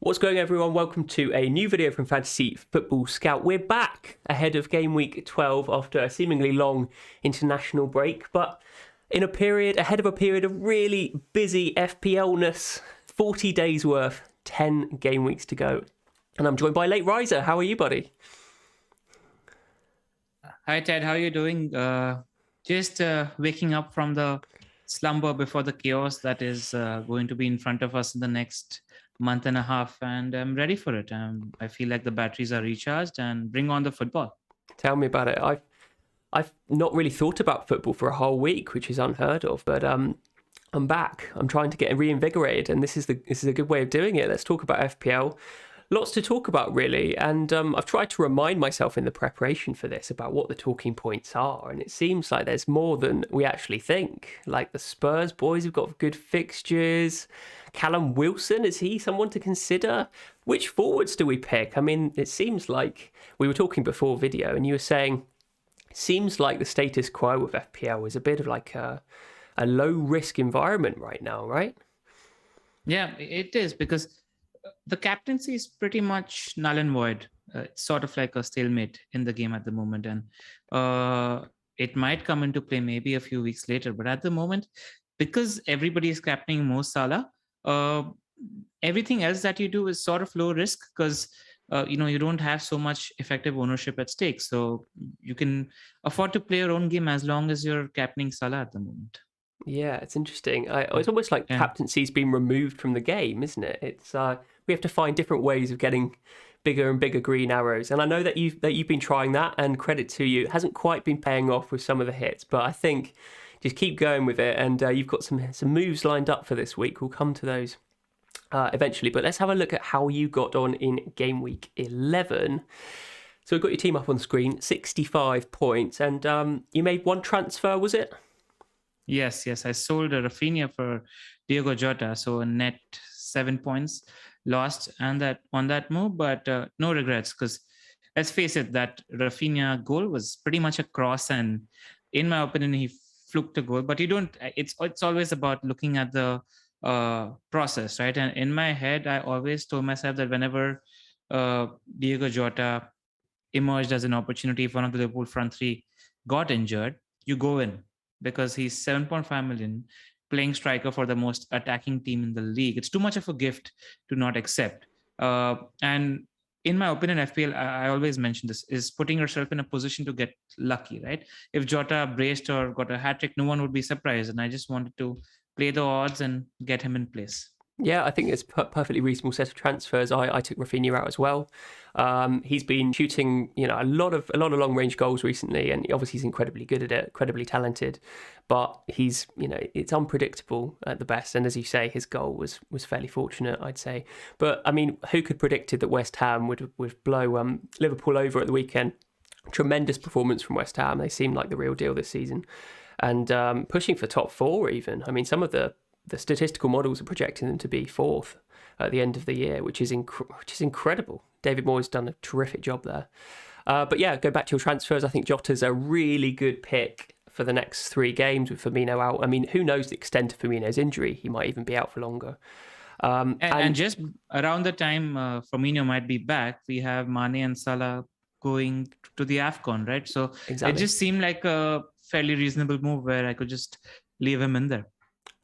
What's going on, everyone? Welcome to a new video from Fantasy Football Scout. We're back ahead of Game Week 12 after a seemingly long international break, but ahead of a period of really busy FPL-ness. 40 days worth, 10 game weeks to go. And I'm joined by Late Riser. How are you, buddy? Hi, Ted. How are you doing? Just waking up from the slumber before the chaos that is going to be in front of us in the next month and a half, and I'm ready for it. I feel like the batteries are recharged and bring on the football. Tell me about it. I've not really thought about football for a whole week, which is unheard of, but I'm back. I'm trying to get reinvigorated, and this is a good way of doing it. Let's talk about FPL. Lots to talk about, really, and I've tried to remind myself in the preparation for this about what the talking points are, and it seems like there's more than we actually think. Like the Spurs boys have got good fixtures. Callum Wilson, is he someone to consider? Which forwards do we pick? I mean, it seems like we were talking before video, and you were saying it seems like the status quo of FPL is a bit of like a low risk environment right now, right? Yeah, it is, because the captaincy is pretty much null and void. It's sort of like a stalemate in the game at the moment, and it might come into play maybe a few weeks later. But at the moment, because everybody is captaining Mo Salah, everything else that you do is sort of low risk, because you don't have so much effective ownership at stake. So you can afford to play your own game as long as you're captaining Salah at the moment. Yeah, it's interesting. It's almost like captaincy's been removed from the game, isn't it? It's we have to find different ways of getting bigger and bigger green arrows. And I know that you've been trying that, and credit to you. It hasn't quite been paying off with some of the hits, but I think just keep going with it. And you've got some moves lined up for this week. We'll come to those eventually. But let's have a look at how you got on in Game Week 11. So we've got your team up on screen, 65 points, and you made one transfer, was it? Yes. I sold a Rafinha for Diogo Jota, so a net 7 points lost and that on that move, but no regrets, because let's face it, that Rafinha goal was pretty much a cross, and in my opinion, he fluked a goal. But you don't. It's always about looking at the process, right? And in my head, I always told myself that whenever Diogo Jota emerged as an opportunity, if one of the Liverpool front three got injured, you go in, because he's 7.5 million, playing striker for the most attacking team in the league. It's too much of a gift to not accept. And in my opinion, FPL, I always mention this, is putting yourself in a position to get lucky, right? If Jota braced or got a hat-trick, no one would be surprised. And I just wanted to play the odds and get him in place. Yeah, I think it's a perfectly reasonable set of transfers. I took Rafinha out as well. He's been shooting, a lot of long range goals recently, and obviously he's incredibly good at it, incredibly talented. But he's, it's unpredictable at the best. And as you say, his goal was fairly fortunate, I'd say. But I mean, who could predicted that West Ham would blow Liverpool over at the weekend? Tremendous performance from West Ham. They seem like the real deal this season, and pushing for top four even. I mean, some of the statistical models are projecting them to be fourth at the end of the year, which is incredible. David Moyes done a terrific job there. But yeah, go back to your transfers. I think Jota's a really good pick for the next 3 games with Firmino out. I mean, who knows the extent of Firmino's injury? He might even be out for longer. And just around the time Firmino might be back, we have Mane and Salah going to the AFCON, right? So exactly. It just seemed like a fairly reasonable move where I could just leave him in there.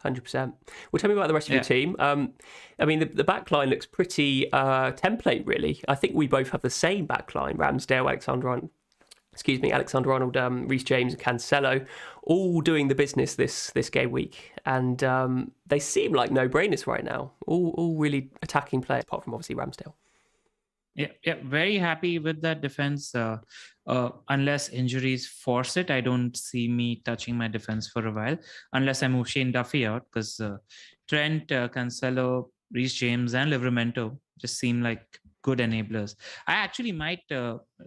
100%. Well, tell me about the rest of your team. I mean, the back line looks pretty template, really. I think we both have the same back line. Ramsdale, Alexander Arnold, Reece James and Cancelo, all doing the business this game week. And they seem like no-brainers right now. All really attacking players, apart from obviously Ramsdale. Yeah, very happy with that defense. Unless injuries force it, I don't see me touching my defense for a while, unless I move Shane Duffy out, because Trent, Cancelo, Reece James, and Livramento just seem like good enablers. I actually might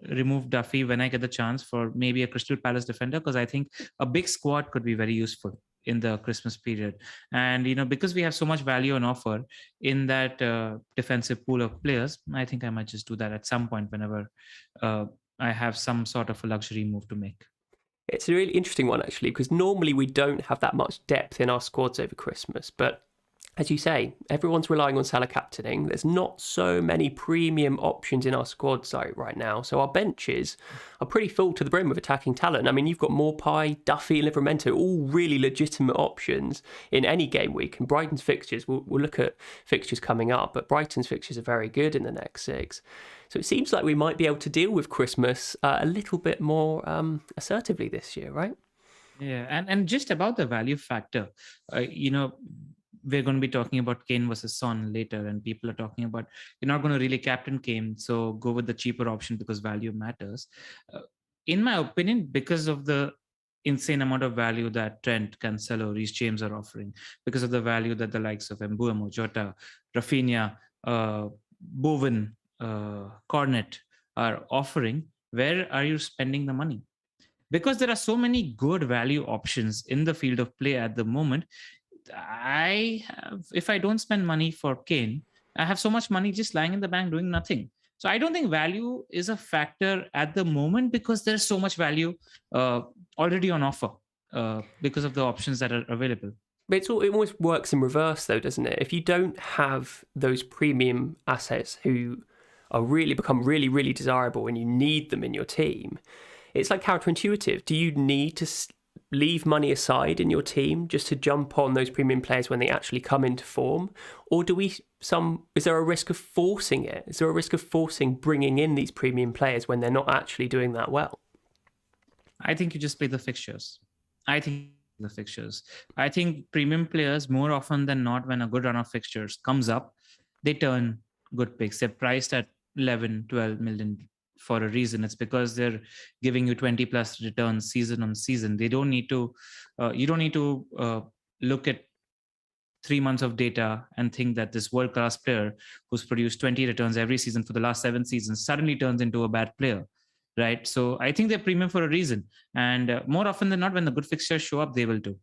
remove Duffy when I get the chance for maybe a Crystal Palace defender, because I think a big squad could be very useful in the Christmas period. And, because we have so much value on offer in that defensive pool of players, I think I might just do that at some point whenever I have some sort of a luxury move to make. It's a really interesting one, actually, because normally we don't have that much depth in our squads over Christmas, but as you say, everyone's relying on Salah captaining. There's not so many premium options in our squad site right now. So our benches are pretty full to the brim with attacking talent. I mean, you've got Morpie, Duffy, Livramento, all really legitimate options in any game week. And Brighton's fixtures, we'll look at fixtures coming up, but Brighton's fixtures are very good in the next 6. So it seems like we might be able to deal with Christmas a little bit more assertively this year, right? Yeah, and just about the value factor, we're going to be talking about Kane versus Son later, and people are talking about you're not going to really captain Kane, so go with the cheaper option because value matters. In my opinion, because of the insane amount of value that Trent, Cancelo, Reece James are offering, because of the value that the likes of Mbuemo, Jota, Rafinha, Bowen, Cornet are offering, where are you spending the money? Because there are so many good value options in the field of play at the moment, if I don't spend money for Kane, I have so much money just lying in the bank doing nothing. So I don't think value is a factor at the moment because there's so much value already on offer because of the options that are available. But it almost works in reverse, though, doesn't it? If you don't have those premium assets who are really become really, really desirable and you need them in your team, it's like counterintuitive. Do you need to leave money aside in your team just to jump on those premium players when they actually come into form? Or is there a risk of forcing it? Is there a risk of forcing bringing in these premium players when they're not actually doing that well? I think you just play the fixtures. I think premium players, more often than not, when a good run of fixtures comes up, they turn good picks. They're priced at 11, 12 million for a reason. It's because they're giving you 20 plus returns season on season. They don't need to, you don't need to look at 3 months of data and think that this world-class player who's produced 20 returns every season for the last 7 seasons suddenly turns into a bad player, right? So I think they're premium for a reason. And more often than not, when the good fixtures show up, they will too.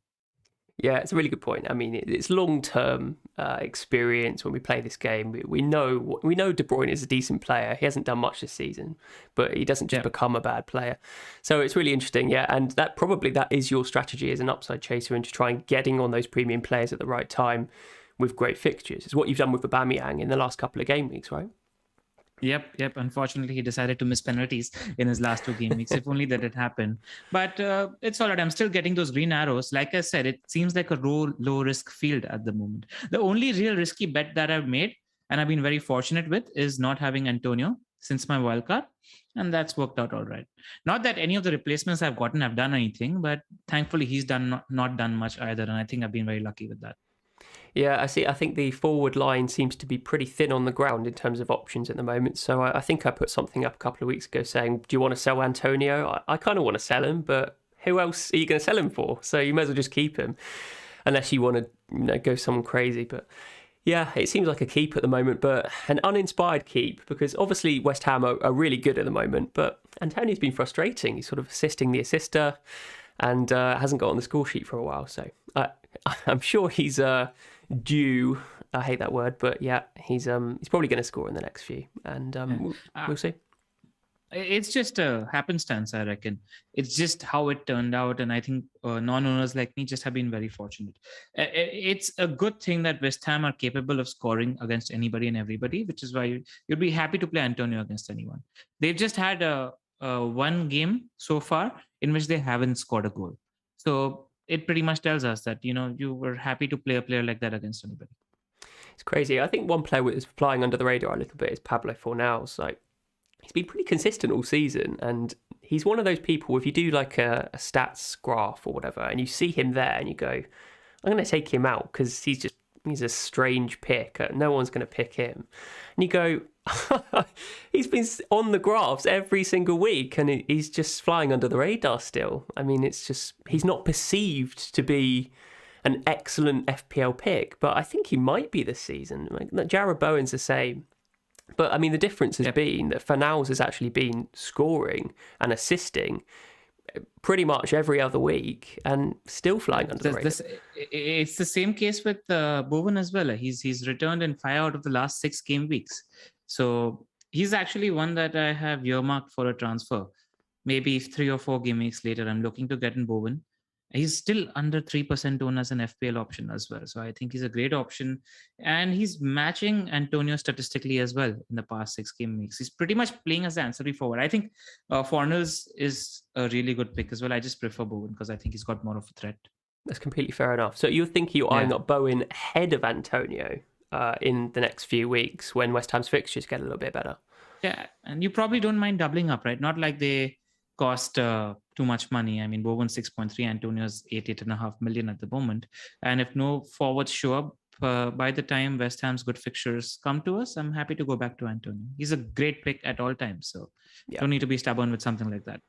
Yeah, it's a really good point. I mean, it's long-term experience when we play this game. We know De Bruyne is a decent player. He hasn't done much this season, but he doesn't just become a bad player. So it's really interesting, yeah. And that is your strategy as an upside chaser into trying getting on those premium players at the right time with great fixtures. It's what you've done with Aubameyang in the last couple of game weeks, right? Yep. Unfortunately, he decided to miss penalties in his last 2 game weeks. If only that had happened. But it's all right. I'm still getting those green arrows. Like I said, it seems like a low risk field at the moment. The only real risky bet that I've made, and I've been very fortunate with, is not having Antonio since my wildcard. And that's worked out all right. Not that any of the replacements I've gotten have done anything, but thankfully he's not done much either. And I think I've been very lucky with that. Yeah, I see. I think the forward line seems to be pretty thin on the ground in terms of options at the moment. So I think I put something up a couple of weeks ago saying, do you want to sell Antonio? I kind of want to sell him, but who else are you going to sell him for? So you may as well just keep him, unless you want to go someone crazy. But yeah, it seems like a keep at the moment, but an uninspired keep, because obviously West Ham are really good at the moment, but Antonio's been frustrating. He's sort of assisting the assister and hasn't got on the score sheet for a while. So I'm sure he's due. I hate that word, but yeah, he's probably going to score in the next few, and we'll see. It's just a happenstance, I reckon. It's just how it turned out, and I think non-owners like me just have been very fortunate. It's a good thing that West Ham are capable of scoring against anybody and everybody, which is why you'd be happy to play Antonio against anyone. They've just had one game so far in which they haven't scored a goal, so it pretty much tells us that you were happy to play a player like that against anybody. It's crazy. I think one player that's flying under the radar a little bit is Pablo Fornals. Like, he's been pretty consistent all season, and he's one of those people, if you do like a stats graph or whatever, and you see him there and you go, I'm going to take him out because he's a strange pick. No one's going to pick him. And you go, he's been on the graphs every single week and he's just flying under the radar still. I mean, it's just, he's not perceived to be an excellent FPL pick, but I think he might be this season. Like Jarrod Bowen's the same. But I mean, the difference has been that Fornals has actually been scoring and assisting pretty much every other week and still flying under the radar. It's the same case with Bowen as well. He's returned in 5 out of the last 6 game weeks. So he's actually one that I have earmarked for a transfer. Maybe 3 or 4 game weeks later, I'm looking to get in Bowen. He's still under 3% owned as an FPL option as well. So I think he's a great option. And he's matching Antonio statistically as well in the past 6 game weeks. He's pretty much playing as the ancillary forward. I think Fornals is a really good pick as well. I just prefer Bowen because I think he's got more of a threat. That's completely fair enough. So you're thinking you're eyeing up Bowen ahead of Antonio in the next few weeks when West Ham's fixtures get a little bit better. Yeah, and you probably don't mind doubling up, right? Not like they cost too much money. I mean, Bowen's 6.3, Antonio's 8.5 million at the moment. And if no forwards show up by the time West Ham's good fixtures come to us, I'm happy to go back to Antonio. He's a great pick at all times. So don't need to be stubborn with something like that.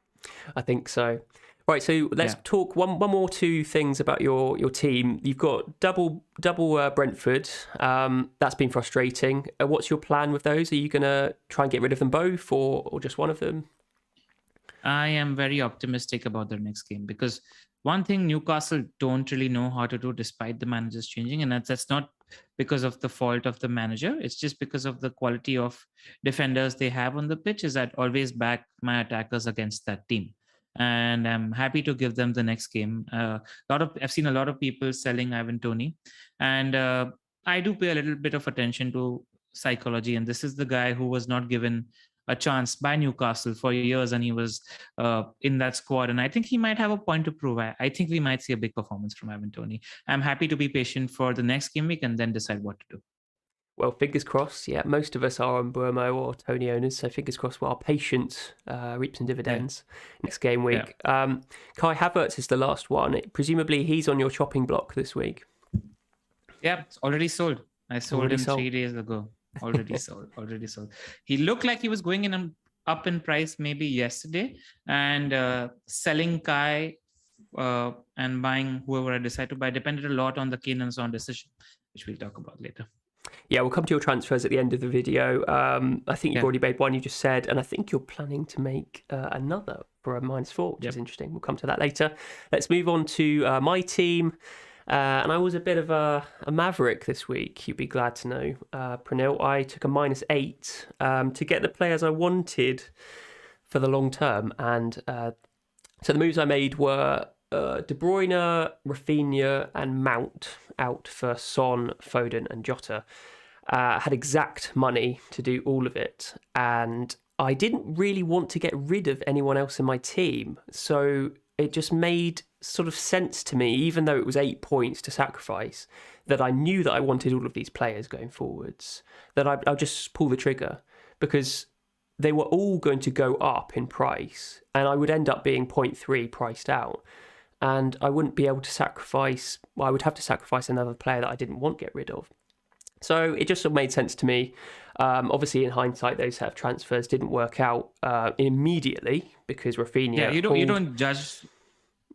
I think so. Right, so let's talk one more two things about your team. You've got double Brentford. That's been frustrating. What's your plan with those? Are you going to try and get rid of them both or just one of them? I am very optimistic about their next game because one thing Newcastle don't really know how to do despite the managers changing, and that's not because of the fault of the manager. It's just because of the quality of defenders they have on the pitch is that always back my attackers against that team. And I'm happy to give them the next game. I've seen a lot of people selling Ivan Toney, and I do pay a little bit of attention to psychology. And this is the guy who was not given a chance by Newcastle for years, and he was in that squad. And I think he might have a point to prove. I think we might see a big performance from Ivan Toney. I'm happy to be patient for the next game week and then decide what to do. Well, fingers crossed. Yeah, most of us are on Burmo or Tony owners, so fingers crossed our patience reaps some dividends next game week. Yeah. Kai Havertz is the last one. Presumably he's on your chopping block this week. Yeah, it's already sold. I sold him 3 days ago. Already sold. He looked like he was going in up in price maybe yesterday, and selling Kai and buying whoever I decide to buy depended a lot on the Kane and Son decision, which we'll talk about later. Yeah, we'll come to your transfers at the end of the video. I think you've already made one, you just said, and I think you're planning to make another for a -4, which is interesting. We'll come to that later. Let's move on to my team. And I was a bit of a maverick this week, you'd be glad to know, Pranil. I took a -8 to get the players I wanted for the long term. And so the moves I made were De Bruyne, Rafinha and Mount out for Son, Foden and Jota. Had exact money to do all of it. And I didn't really want to get rid of anyone else in my team. So it just made sort of sense to me, even though it was 8 points to sacrifice, that I knew that I wanted all of these players going forwards, that I'll just pull the trigger because they were all going to go up in price and I would end up being 0.3 priced out. And I wouldn't be able to sacrifice, well, I would have to sacrifice another player that I didn't want to get rid of. So it just sort of made sense to me. Obviously, in hindsight, those set of transfers didn't work out immediately because Rafinha... Yeah, you don't judge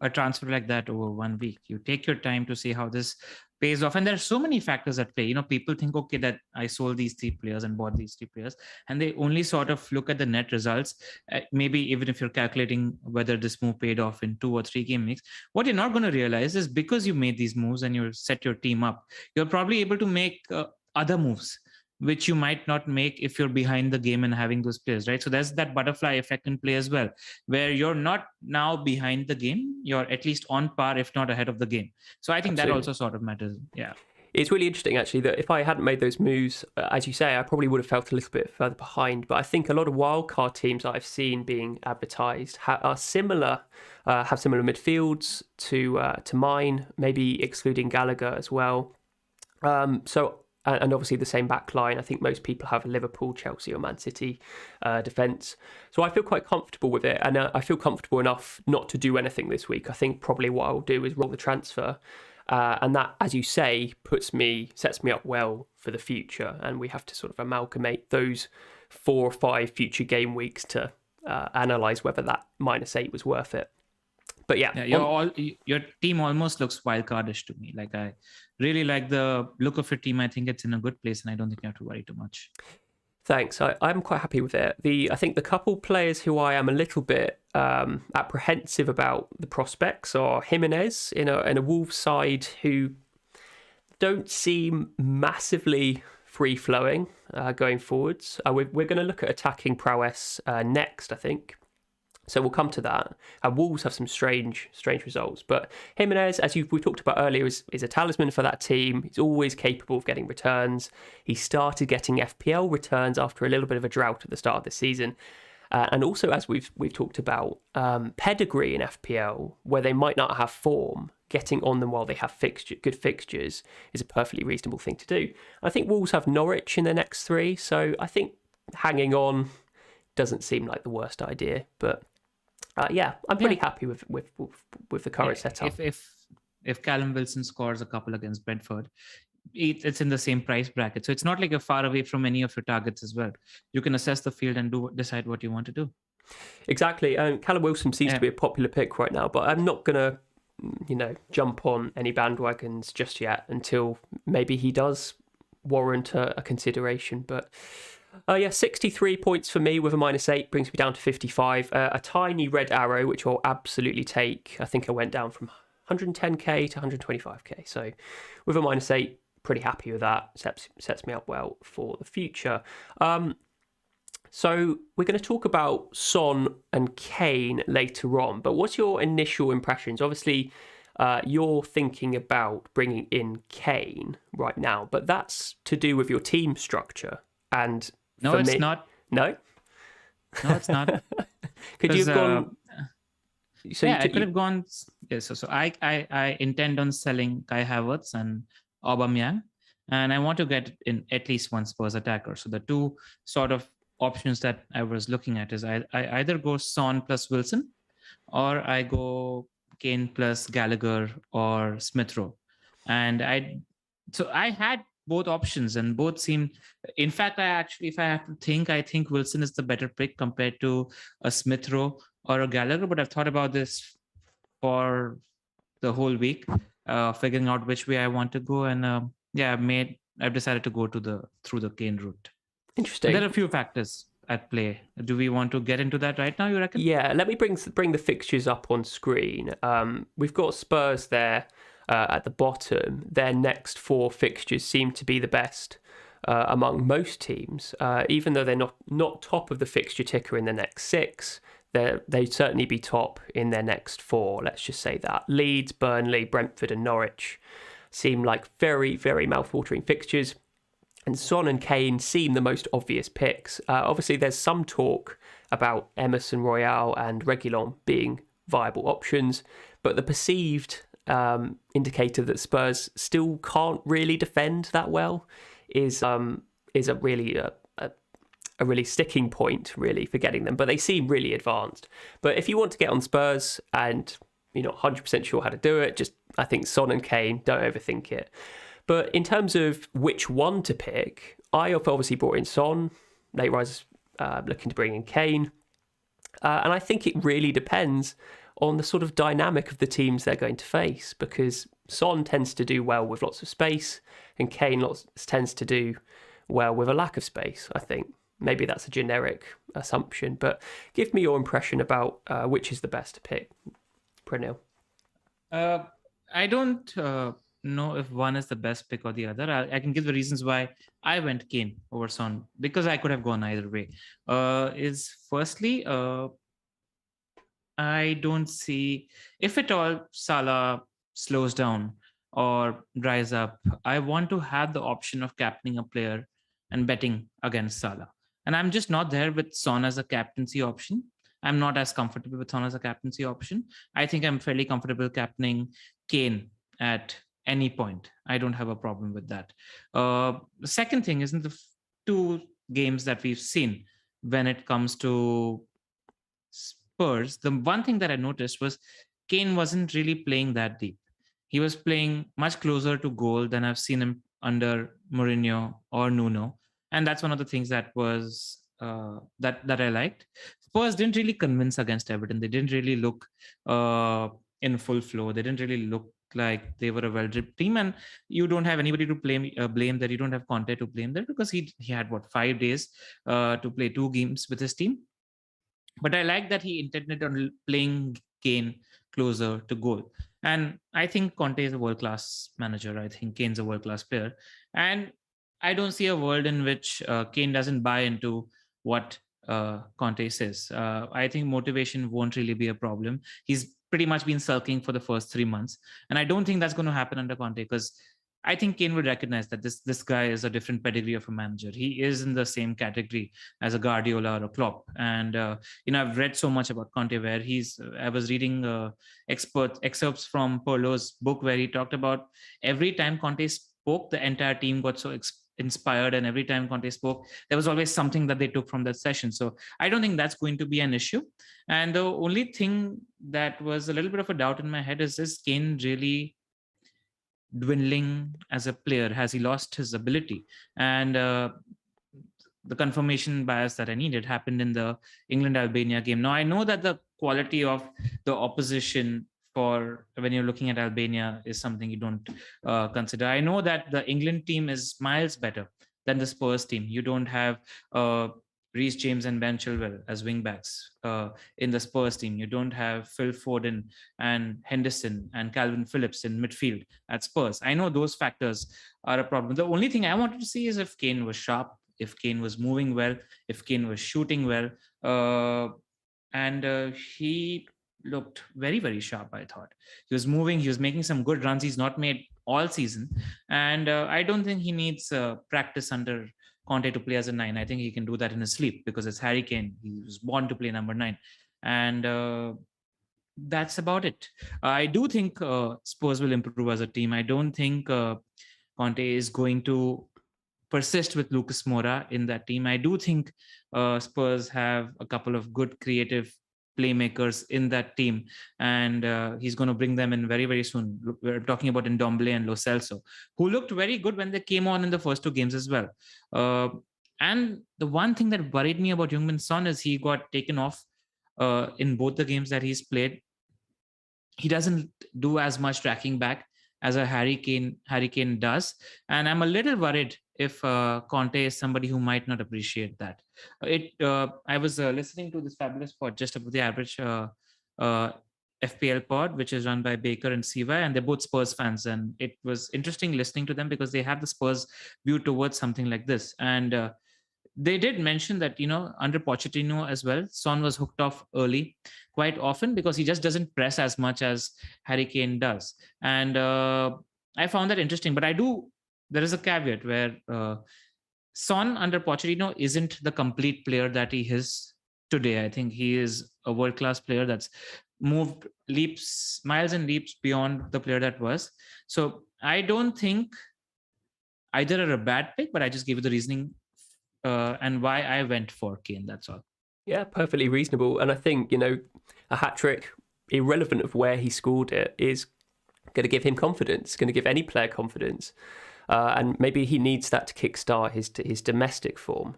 a transfer like that over 1 week. You take your time to see how this pays off. And there are so many factors at play. You know, people think, okay, that I sold these 3 players and bought these 3 players, and they only sort of look at the net results. Maybe even if you're calculating whether this move paid off in 2 or 3 game weeks, what you're not going to realize is because you made these moves and you set your team up, you're probably able to make other moves which you might not make if you're behind the game and having those players, right? So there's that butterfly effect in play as well, where you're not now behind the game, you're at least on par, if not ahead of the game. So I think that also sort of matters. Yeah. It's really interesting, actually, that if I hadn't made those moves, as you say, I probably would have felt a little bit further behind. But I think a lot of wildcard teams that I've seen being advertised are similar, have similar midfields to mine, maybe excluding Gallagher as well. And obviously the same back line. I think most people have a Liverpool, Chelsea or Man City defence. So I feel quite comfortable with it. And I feel comfortable enough not to do anything this week. I think probably what I'll do is roll the transfer. And that, as you say, sets me up well for the future. And we have to sort of amalgamate those 4 or 5 future game weeks to analyse whether that -8 was worth it. But yeah, your team almost looks wildcardish to me. Like, I really like the look of your team. I think it's in a good place, and I don't think you have to worry too much. Thanks. I'm quite happy with it. I think the couple players who I am a little bit apprehensive about the prospects are Jimenez in a Wolves side who don't seem massively free-flowing going forwards. We're going to look at attacking prowess next, I think. So we'll come to that. And Wolves have some strange results. But Jimenez, as we talked about earlier, is a talisman for that team. He's always capable of getting returns. He started getting FPL returns after a little bit of a drought at the start of the season. And also, as we've talked about, pedigree in FPL, where they might not have form, getting on them while they have good fixtures is a perfectly reasonable thing to do. I think Wolves have Norwich in their next 3, so I think hanging on doesn't seem like the worst idea. But I'm pretty happy with the current setup. If Callum Wilson scores a couple against Brentford, it's in the same price bracket, so it's not like you're far away from any of your targets as well. You can assess the field and decide what you want to do. Exactly. Callum Wilson seems to be a popular pick right now, but I'm not gonna, jump on any bandwagons just yet until maybe he does warrant a consideration. But 63 points for me with a -8 brings me down to 55. A tiny red arrow, which I'll absolutely take. I think I went down from 110k to 125k. So with a -8, pretty happy with that. Sets me up well for the future. So we're going to talk about Son and Kane later on. But what's your initial impressions? Obviously, you're thinking about bringing in Kane right now, but that's to do with your team structure. And no, it's not. No, it's not. Could you have gone? So I could have gone. Yeah, so I intend on selling Kai Havertz and Aubameyang, and I want to get in at least one Spurs attacker. So the two sort of options that I was looking at is I either go Son plus Wilson, or I go Kane plus Gallagher or Smith Rowe. And I had both options, and both seem. In fact, if I have to think, I think Wilson is the better pick compared to a Smith Rowe or a Gallagher. But I've thought about this for the whole week, figuring out which way I want to go, and I've decided to go through the Kane route. Interesting. There are a few factors at play. Do we want to get into that right now, you reckon? Yeah, let me bring the fixtures up on screen. We've got Spurs there at the bottom. Their next 4 fixtures seem to be the best among most teams. Even though they're not top of the fixture ticker in the next 6, they'd certainly be top in their next 4. Let's just say that. Leeds, Burnley, Brentford and Norwich seem like very, very mouth-watering fixtures. And Son and Kane seem the most obvious picks. Obviously, there's some talk about Emerson Royale and Reguilon being viable options, but the perceived indicator that Spurs still can't really defend that well is a really sticking point, really, for getting them. But they seem really advanced. But if you want to get on Spurs and you're not 100% sure how to do it, I think Son and Kane, don't overthink it. But in terms of which one to pick, I have obviously brought in Son. Late Rise looking to bring in Kane. And I think it really depends on the sort of dynamic of the teams they're going to face, because Son tends to do well with lots of space and Kane tends to do well with a lack of space, I think. Maybe that's a generic assumption, but give me your impression about which is the best to pick, Pranil. I don't know if one is the best pick or the other. I can give the reasons why I went Kane over Son, because I could have gone either way. Is firstly, I don't see, if at all Salah slows down or dries up, I want to have the option of captaining a player and betting against Salah. And I'm just not there with Son as a captaincy option. I'm not as comfortable with Son as a captaincy option. I think I'm fairly comfortable captaining Kane at any point. I don't have a problem with that. The second thing is in the 2 games that we've seen when it comes to Spurs, the one thing that I noticed was Kane wasn't really playing that deep. He was playing much closer to goal than I've seen him under Mourinho or Nuno. And that's one of the things that was that I liked. Spurs didn't really convince against Everton. They didn't really look in full flow. They didn't really look like they were a well-dripped team. And you don't have anybody to blame there. You don't have Conte to blame there, because he had 5 days to play 2 games with his team. But I like that he intended on playing Kane closer to goal. And I think Conte is a world-class manager. I think Kane's a world-class player. And I don't see a world in which Kane doesn't buy into what Conte says. I think motivation won't really be a problem. He's pretty much been sulking for the first 3 months, and I don't think that's going to happen under Conte, because I think Kane will recognize that this guy is a different pedigree of a manager. He is in the same category as a Guardiola or a Klopp. And I've read so much about Conte, where I was reading excerpts from Pirlo's book, where he talked about every time Conte spoke, the entire team got so inspired, and every time Conte spoke, there was always something that they took from that session. So I don't think that's going to be an issue. And the only thing that was a little bit of a doubt in my head is Kane really dwindling as a player? Has he lost his ability? And the confirmation bias that I needed happened in the England-Albania game. Now, I know that the quality of the opposition for when you're looking at Albania is something you don't consider. I know that the England team is miles better than the Spurs team. You don't have Reece James and Ben Chilwell as wingbacks in the Spurs team. You don't have Phil Foden and Henderson and Calvin Phillips in midfield at Spurs. I know those factors are a problem. The only thing I wanted to see is if Kane was sharp, if Kane was moving well, if Kane was shooting well. And he looked very, very sharp, I thought. He was moving, he was making some good runs he's not made all season. And I don't think he needs practice under Conte to play as a 9. I think he can do that in his sleep, because it's Harry Kane. He was born to play number 9. And that's about it. I do think Spurs will improve as a team. I don't think Conte is going to persist with Lucas Moura in that team. I do think Spurs have a couple of good creative playmakers in that team, and he's going to bring them in very, very soon. We're talking about Ndombele and Lo Celso, who looked very good when they came on in the first 2 games as well. And the one thing that worried me about Heung-min Son is he got taken off in both the games that he's played. He doesn't do as much tracking back as a Harry Kane does, and I'm a little worried if Conte is somebody who might not appreciate that. I was listening to this fabulous pod, Just Above the Average FPL pod, which is run by Baker and Siva, and they're both Spurs fans. And it was interesting listening to them, because they have the Spurs view towards something like this. And they did mention that, under Pochettino as well, Son was hooked off early quite often, because he just doesn't press as much as Harry Kane does. And I found that interesting. But there is a caveat where Son under Pochettino isn't the complete player that he is today. I think he is a world-class player that's moved miles and leaps beyond the player that was. So I don't think either are a bad pick, but I just gave you the reasoning and why I went for Kane. That's all. Yeah, perfectly reasonable. And I think, a hat-trick, irrelevant of where he scored it, is going to give him confidence, going to give any player confidence. And maybe he needs that to kickstart his domestic form.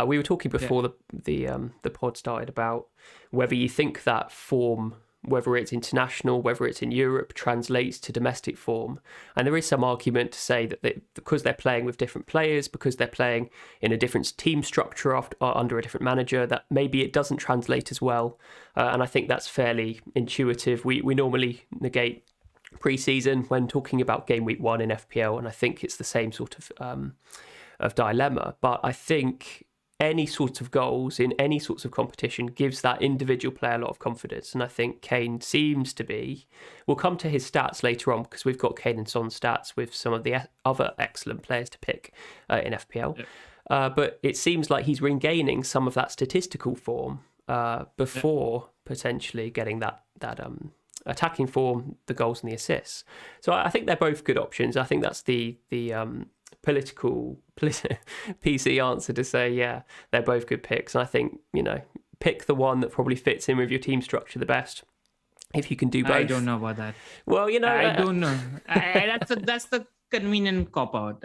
We were talking before the pod started about whether you think that form, whether it's international, whether it's in Europe, translates to domestic form. And there is some argument to say that because they're playing with different players, because they're playing in a different team structure under a different manager, that maybe it doesn't translate as well. And I think that's fairly intuitive. We normally negate pre-season when talking about game week 1 in FPL, and I think it's the same sort of dilemma. But I think any sorts of goals in any sorts of competition gives that individual player a lot of confidence, and I think Kane seems to be. We'll come to his stats later on, because we've got Kane and Son stats with some of the other excellent players to pick in FPL. But it seems like he's regaining some of that statistical form before potentially getting that attacking form, the goals and the assists. So I think they're both good options. I think that's the political PC answer to say, yeah, they're both good picks. And I think, pick the one that probably fits in with your team structure the best. If you can do both. I don't know about that. Well, I don't know. That's the convenient cop out.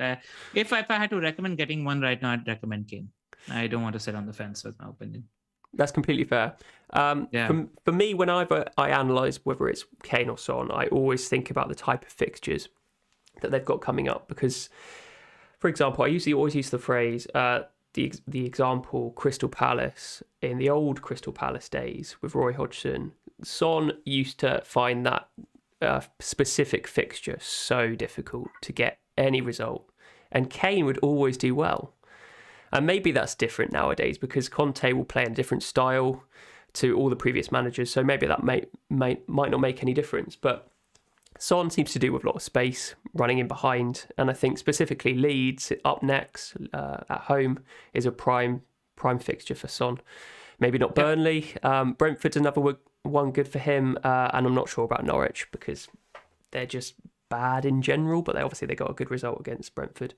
If I had to recommend getting one right now, I'd recommend Kane. I don't want to sit on the fence with my opinion. That's completely fair. For me, whenever I analyse whether it's Kane or Son, I always think about the type of fixtures that they've got coming up. Because, for example, I always use the phrase, the example Crystal Palace, in the old Crystal Palace days with Roy Hodgson, Son used to find that specific fixture so difficult to get any result. And Kane would always do well. And maybe that's different nowadays because Conte will play in a different style to all the previous managers. So maybe that might not make any difference. But Son seems to do with a lot of space running in behind. And I think specifically Leeds up next at home is a prime fixture for Son. Maybe not Burnley. Brentford's another one good for him. And I'm not sure about Norwich because they're just bad in general. But they got a good result against Brentford.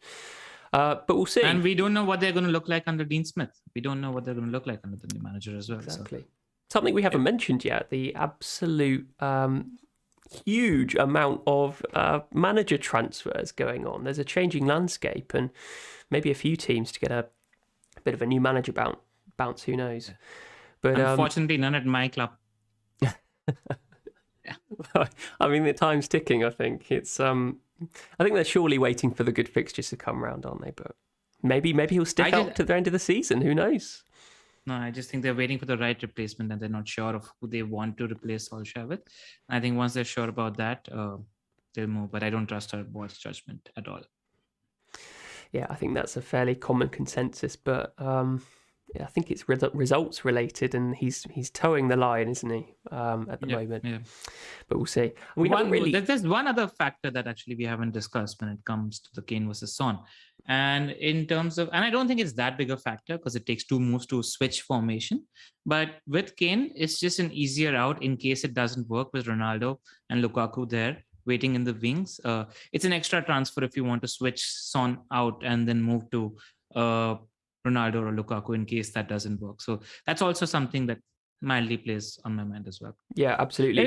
But we'll see. And we don't know what they're going to look like under Dean Smith. We don't know what they're going to look like under the new manager as well. Exactly. So. Something we haven't mentioned yet, the absolute huge amount of manager transfers going on. There's a changing landscape and maybe a few teams to get a bit of a new manager bounce. Who knows? But unfortunately, none at my club. I mean, the time's ticking. I think it's. I think they're surely waiting for the good fixtures to come round, aren't they? But maybe he'll stick out to the end of the season. Who knows? No, I just think they're waiting for the right replacement and they're not sure of who they want to replace Solskjaer with. I think once they're sure about that, they'll move. But I don't trust our board's judgment at all. Yeah, I think that's a fairly common consensus. But I think it's results related, and he's towing the line, isn't he? At the moment. Yeah. But we'll see. There's one other factor that actually we haven't discussed when it comes to the Kane versus Son. And in terms of, and I don't think it's that big a factor because it takes 2 moves to switch formation. But with Kane, it's just an easier out in case it doesn't work with Ronaldo and Lukaku there waiting in the wings. It's an extra transfer if you want to switch Son out and then move to Ronaldo or Lukaku in case that doesn't work. So that's also something that mildly plays on my mind as well. Yeah, absolutely. And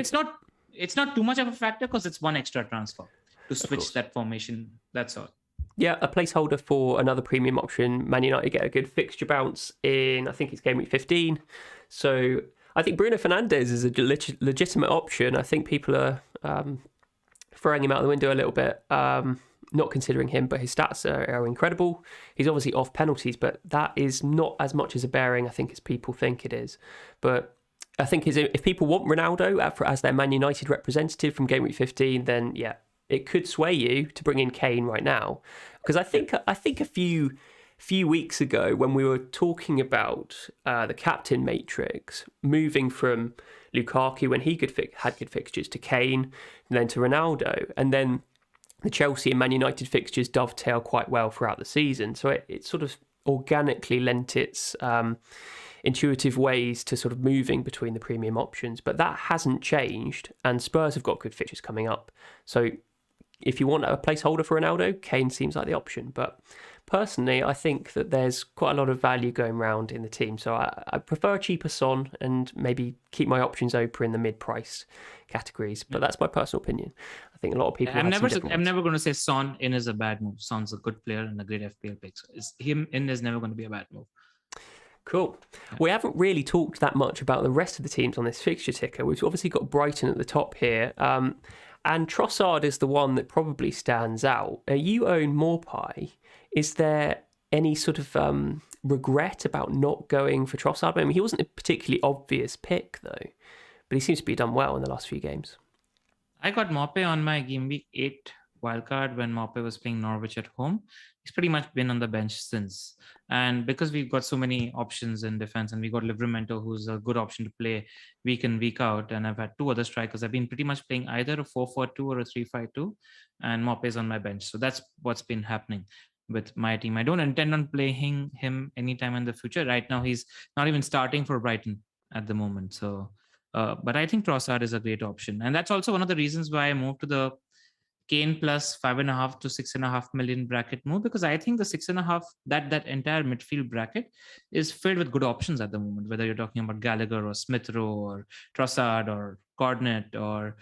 it's not too much of a factor because it's one extra transfer to switch that formation. That's all. Yeah, a placeholder for another premium option. Man United get a good fixture bounce in, I think it's Gameweek 15. So I think Bruno Fernandes is a legitimate option. I think people are throwing him out the window a little bit, not considering him, but his stats are incredible. He's obviously off penalties, but that is not as much as a bearing, I think, as people think it is. But I think if people want Ronaldo as their Man United representative from Gameweek 15, then yeah, it could sway you to bring in Kane right now. Because I think a few weeks ago when we were talking about the captain matrix, moving from Lukaku when he had good fixtures to Kane, and then to Ronaldo, and then the Chelsea and Man United fixtures dovetail quite well throughout the season. So it sort of organically lent its intuitive ways to sort of moving between the premium options. But that hasn't changed, and Spurs have got good fixtures coming up. So if you want a placeholder for Ronaldo, Kane seems like the option. But personally, I think that there's quite a lot of value going around in the team. So I prefer a cheaper Son and maybe keep my options open in the mid-price categories. But that's my personal opinion. I think a lot of people. I'm never going to say Son in is a bad move. Son's a good player and a great FPL pick. So him in is never going to be a bad move. Cool. We haven't really talked that much about the rest of the teams on this fixture ticker. We've obviously got Brighton at the top here. And Trossard is the one that probably stands out. You own Morpie. Is there any sort of regret about not going for Trossard? I mean, he wasn't a particularly obvious pick, though. But he seems to be done well in the last few games. I got Morpie on my Gameweek 8 wildcard when Morpie was playing Norwich at home. He's pretty much been on the bench since. And because we've got so many options in defense, and we got Livramento, who's a good option to play week in, week out, and I've had 2 other strikers. I've been pretty much playing either a 4-4-2 or a 3-5-2, and Morpie is on my bench. So that's what's been happening with my team. I don't intend on playing him anytime in the future. Right now, he's not even starting for Brighton at the moment. So, but I think Trossard is a great option. And that's also one of the reasons why I moved to the Kane plus 5.5 to 6.5 million bracket move, because I think the 6.5, that entire midfield bracket is filled with good options at the moment, whether you're talking about Gallagher or Smith Rowe or Trossard or Cornet or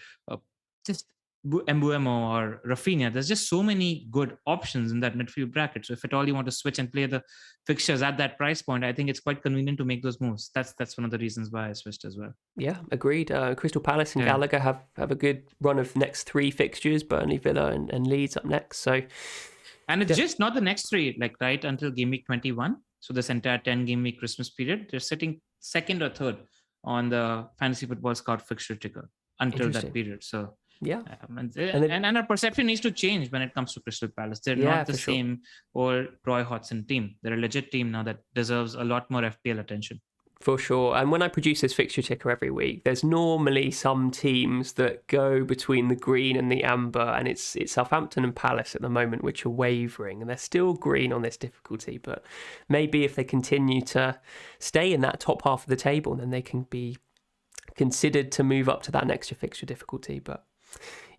just Mbuemo or Rafinha. There's just so many good options in that midfield bracket. So if at all you want to switch and play the fixtures at that price point, I think it's quite convenient to make those moves. That's one of the reasons why I switched as well. Yeah, agreed. Crystal Palace and Gallagher have a good run of next 3 fixtures, Burnley, Villa and Leeds up next. So, and it's just not the next 3, like right until game week 21. So this entire 10 game week Christmas period, they're sitting 2nd or 3rd on the Fantasy Football Scout fixture ticker until that period. So Yeah. And, And and our perception needs to change when it comes to Crystal Palace. They're Yeah, not the for sure. same old Roy Hodgson team. They're a legit team now that deserves a lot more FPL attention. For sure. And when I produce this fixture ticker every week, there's normally some teams that go between the green and the amber, and it's Southampton and Palace at the moment which are wavering, and they're still green on this difficulty. But maybe if they continue to stay in that top half of the table, then they can be considered to move up to that next fixture difficulty. But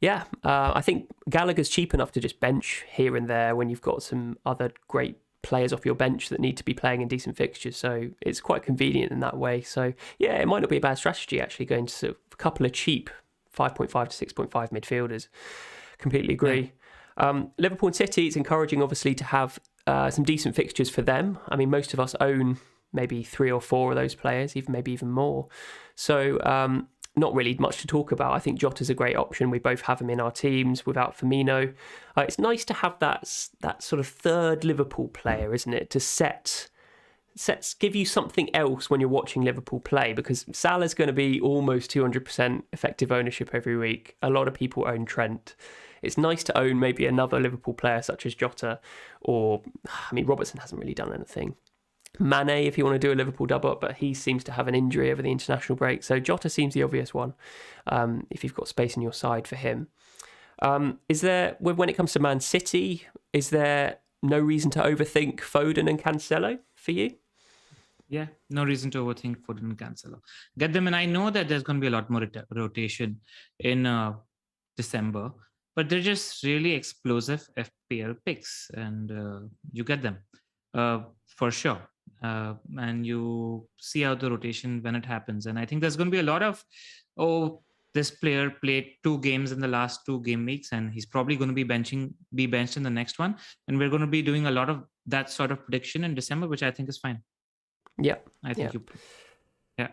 yeah, I think Gallagher's cheap enough to just bench here and there when you've got some other great players off your bench that need to be playing in decent fixtures, so it's quite convenient in that way. So yeah, it might not be a bad strategy actually going to sort of a couple of cheap 5.5 to 6.5 midfielders. Completely agree. Liverpool and City, it's encouraging obviously to have some decent fixtures for them. I mean, most of us own maybe 3 or 4 of those players, maybe even more, so not really much to talk about. I think Jota's a great option. We both have him in our teams without Firmino. It's nice to have that sort of third Liverpool player, isn't it? To give you something else when you're watching Liverpool play, because Salah's going to be almost 200% effective ownership every week. A lot of people own Trent. It's nice to own maybe another Liverpool player such as Jota, or, I mean, Robertson hasn't really done anything. Mane, if you want to do a Liverpool double-up, but he seems to have an injury over the international break. So Jota seems the obvious one if you've got space in your side for him. Is there, when it comes to Man City, is there no reason to overthink Foden and Cancelo for you? Yeah, no reason to overthink Foden and Cancelo. Get them, and I know that there's going to be a lot more rotation in December, but they're just really explosive FPL picks, and you get them for sure. And you see how the rotation when it happens. And I think there's going to be a lot of, this player played 2 games in the last 2 game weeks, and he's probably going to be benched in the next one. And we're going to be doing a lot of that sort of prediction in December, which I think is fine. Yeah, I think yeah.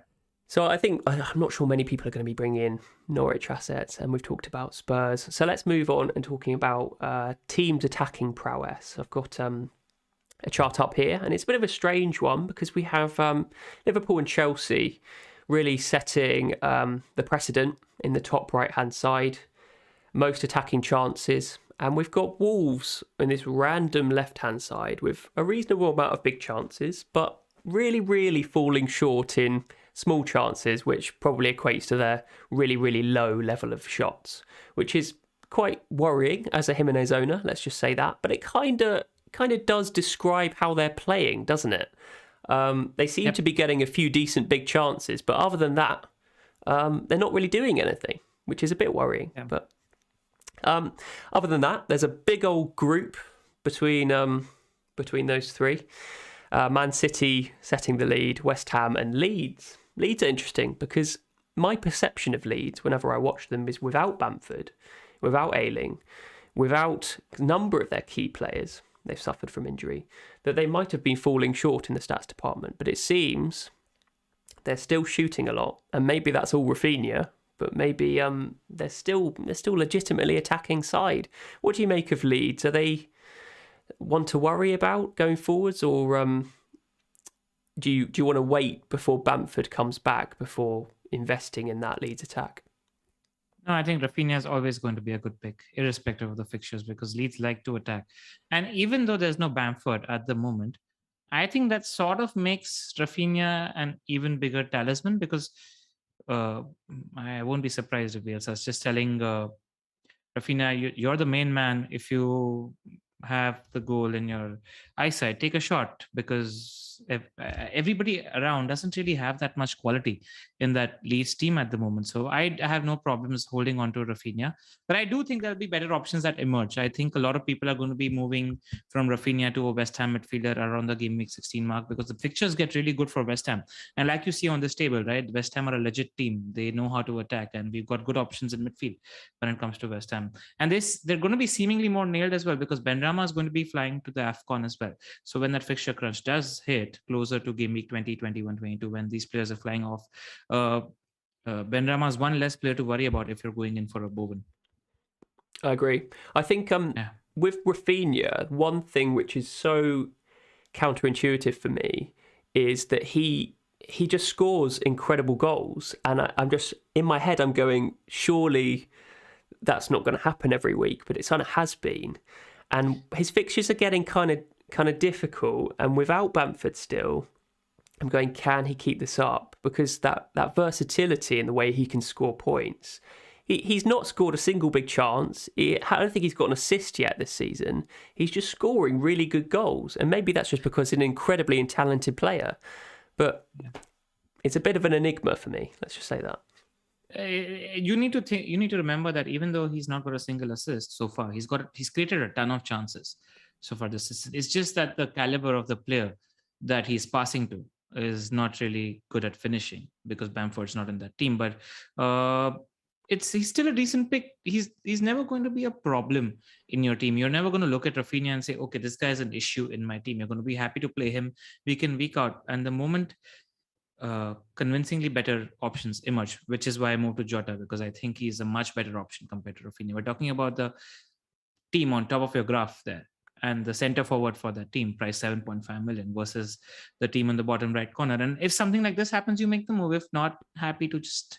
So I think, I'm not sure many people are going to be bringing in Norwich assets, and we've talked about Spurs. So let's move on and talking about teams attacking prowess. I've got a chart up here, and it's a bit of a strange one because we have Liverpool and Chelsea really setting the precedent in the top right-hand side, most attacking chances, and we've got Wolves in this random left-hand side with a reasonable amount of big chances, but really, really falling short in small chances, which probably equates to their really, really low level of shots, which is quite worrying as a Jimenez owner, let's just say that, but it kind of does describe how they're playing, doesn't it? They seem to be getting a few decent big chances, but other than that, they're not really doing anything, which is a bit worrying. Yeah. But other than that, there's a big old group between those three. Man City setting the lead, West Ham and Leeds. Leeds are interesting because my perception of Leeds, whenever I watch them, is without Bamford, without Ayling, without a number of their key players, they've suffered from injury, that they might have been falling short in the stats department. But it seems they're still shooting a lot, and maybe that's all Rafinha, but maybe they're still legitimately attacking side. What do you make of Leeds? Are they one to worry about going forwards, or do you want to wait before Bamford comes back before investing in that Leeds attack? No, I think Rafinha is always going to be a good pick, irrespective of the fixtures, because Leeds like to attack. And even though there's no Bamford at the moment, I think that sort of makes Rafinha an even bigger talisman, because I won't be surprised if Bielsa's just telling Rafinha, you're the main man. If you have the goal in your eyesight, take a shot, because everybody around doesn't really have that much quality in that Leeds team at the moment. So I have no problems holding on to Rafinha, but I do think there'll be better options that emerge. I think a lot of people are going to be moving from Rafinha to a West Ham midfielder around the game week 16 mark, because the fixtures get really good for West Ham. And like you see on this table, right, West Ham are a legit team. They know how to attack, and we've got good options in midfield when it comes to West Ham. And they're going to be seemingly more nailed as well, because Benrahma is going to be flying to the AFCON as well. So when that fixture crunch does hit closer to game week 20, 21, 22, when these players are flying off, Benrahma is one less player to worry about if you're going in for a Bowen. I agree. I think with Rafinha, one thing which is so counterintuitive for me is that he just scores incredible goals, and I'm just in my head I'm going, surely that's not going to happen every week, but it kind of has been. And his fixtures are getting kind of difficult. And without Bamford still, I'm going, can he keep this up? Because that versatility in the way he can score points. He's not scored a single big chance. I don't think he's got an assist yet this season. He's just scoring really good goals. And maybe that's just because he's an incredibly talented player. But it's a bit of an enigma for me. Let's just say that. You need to remember that even though he's not got a single assist so far, he's created a ton of chances so far this season. It's just that the caliber of the player that he's passing to is not really good at finishing because Bamford's not in that team. But he's still a decent pick. He's never going to be a problem in your team. You're never going to look at Rafinha and say, okay, this guy is an issue in my team. You're going to be happy to play him week in, week out. And the moment convincingly better options emerge, which is why I moved to Jota, because I think he's a much better option compared to Rafinha. We're talking about the team on top of your graph there, and the center forward for that team priced 7.5 million versus the team in the bottom right corner. And if something like this happens, you make the move. If not, happy to just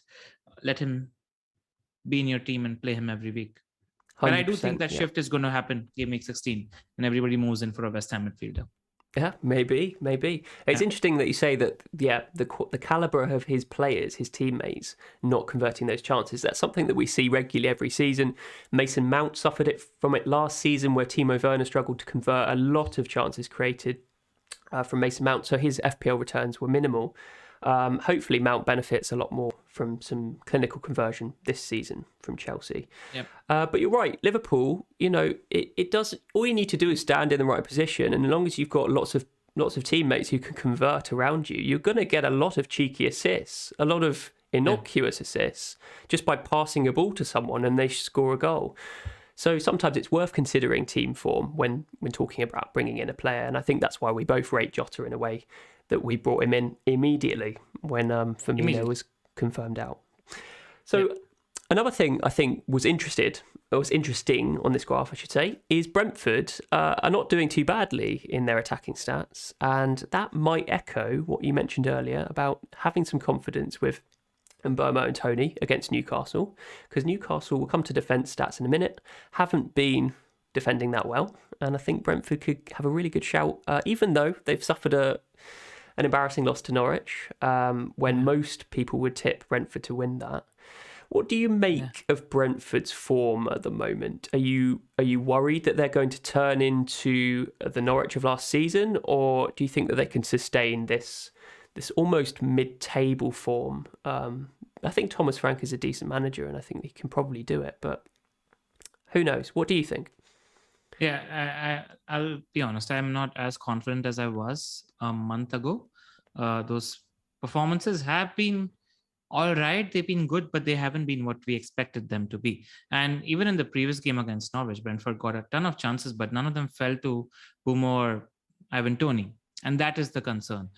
let him be in your team and play him every week. But I do think that shift is going to happen game week 16, and everybody moves in for a West Ham midfielder. Yeah, maybe. It's interesting that you say that, the caliber of his players, his teammates, not converting those chances. That's something that we see regularly every season. Mason Mount suffered from it last season, where Timo Werner struggled to convert a lot of chances created from Mason Mount, so his FPL returns were minimal. Hopefully Mount benefits a lot more from some clinical conversion this season from Chelsea. Yep. But you're right, Liverpool, it does, all you need to do is stand in the right position, and as long as you've got lots of teammates who can convert around you, you're going to get a lot of cheeky assists, a lot of innocuous assists, just by passing a ball to someone and they score a goal. So sometimes it's worth considering team form when talking about bringing in a player, and I think that's why we both rate Jota in a way that we brought him in immediately when Firmino was confirmed out. So another thing I think was interesting on this graph, I should say, is Brentford are not doing too badly in their attacking stats, and that might echo what you mentioned earlier about having some confidence with Mbeumo and Toney against Newcastle, because Newcastle, will come to defence stats in a minute, haven't been defending that well, and I think Brentford could have a really good shout, even though they've suffered an embarrassing loss to Norwich, when most people would tip Brentford to win that. What do you make of Brentford's form at the moment? Are you worried that they're going to turn into the Norwich of last season, or do you think that they can sustain this almost mid-table form? I think Thomas Frank is a decent manager, and I think he can probably do it, but who knows? What do you think? Yeah, I'll be honest. I'm not as confident as I was a month ago. Those performances have been all right. They've been good, but they haven't been what we expected them to be. And even in the previous game against Norwich, Brentford got a ton of chances, but none of them fell to Mbeumo or Ivan Toney. And that is the concern,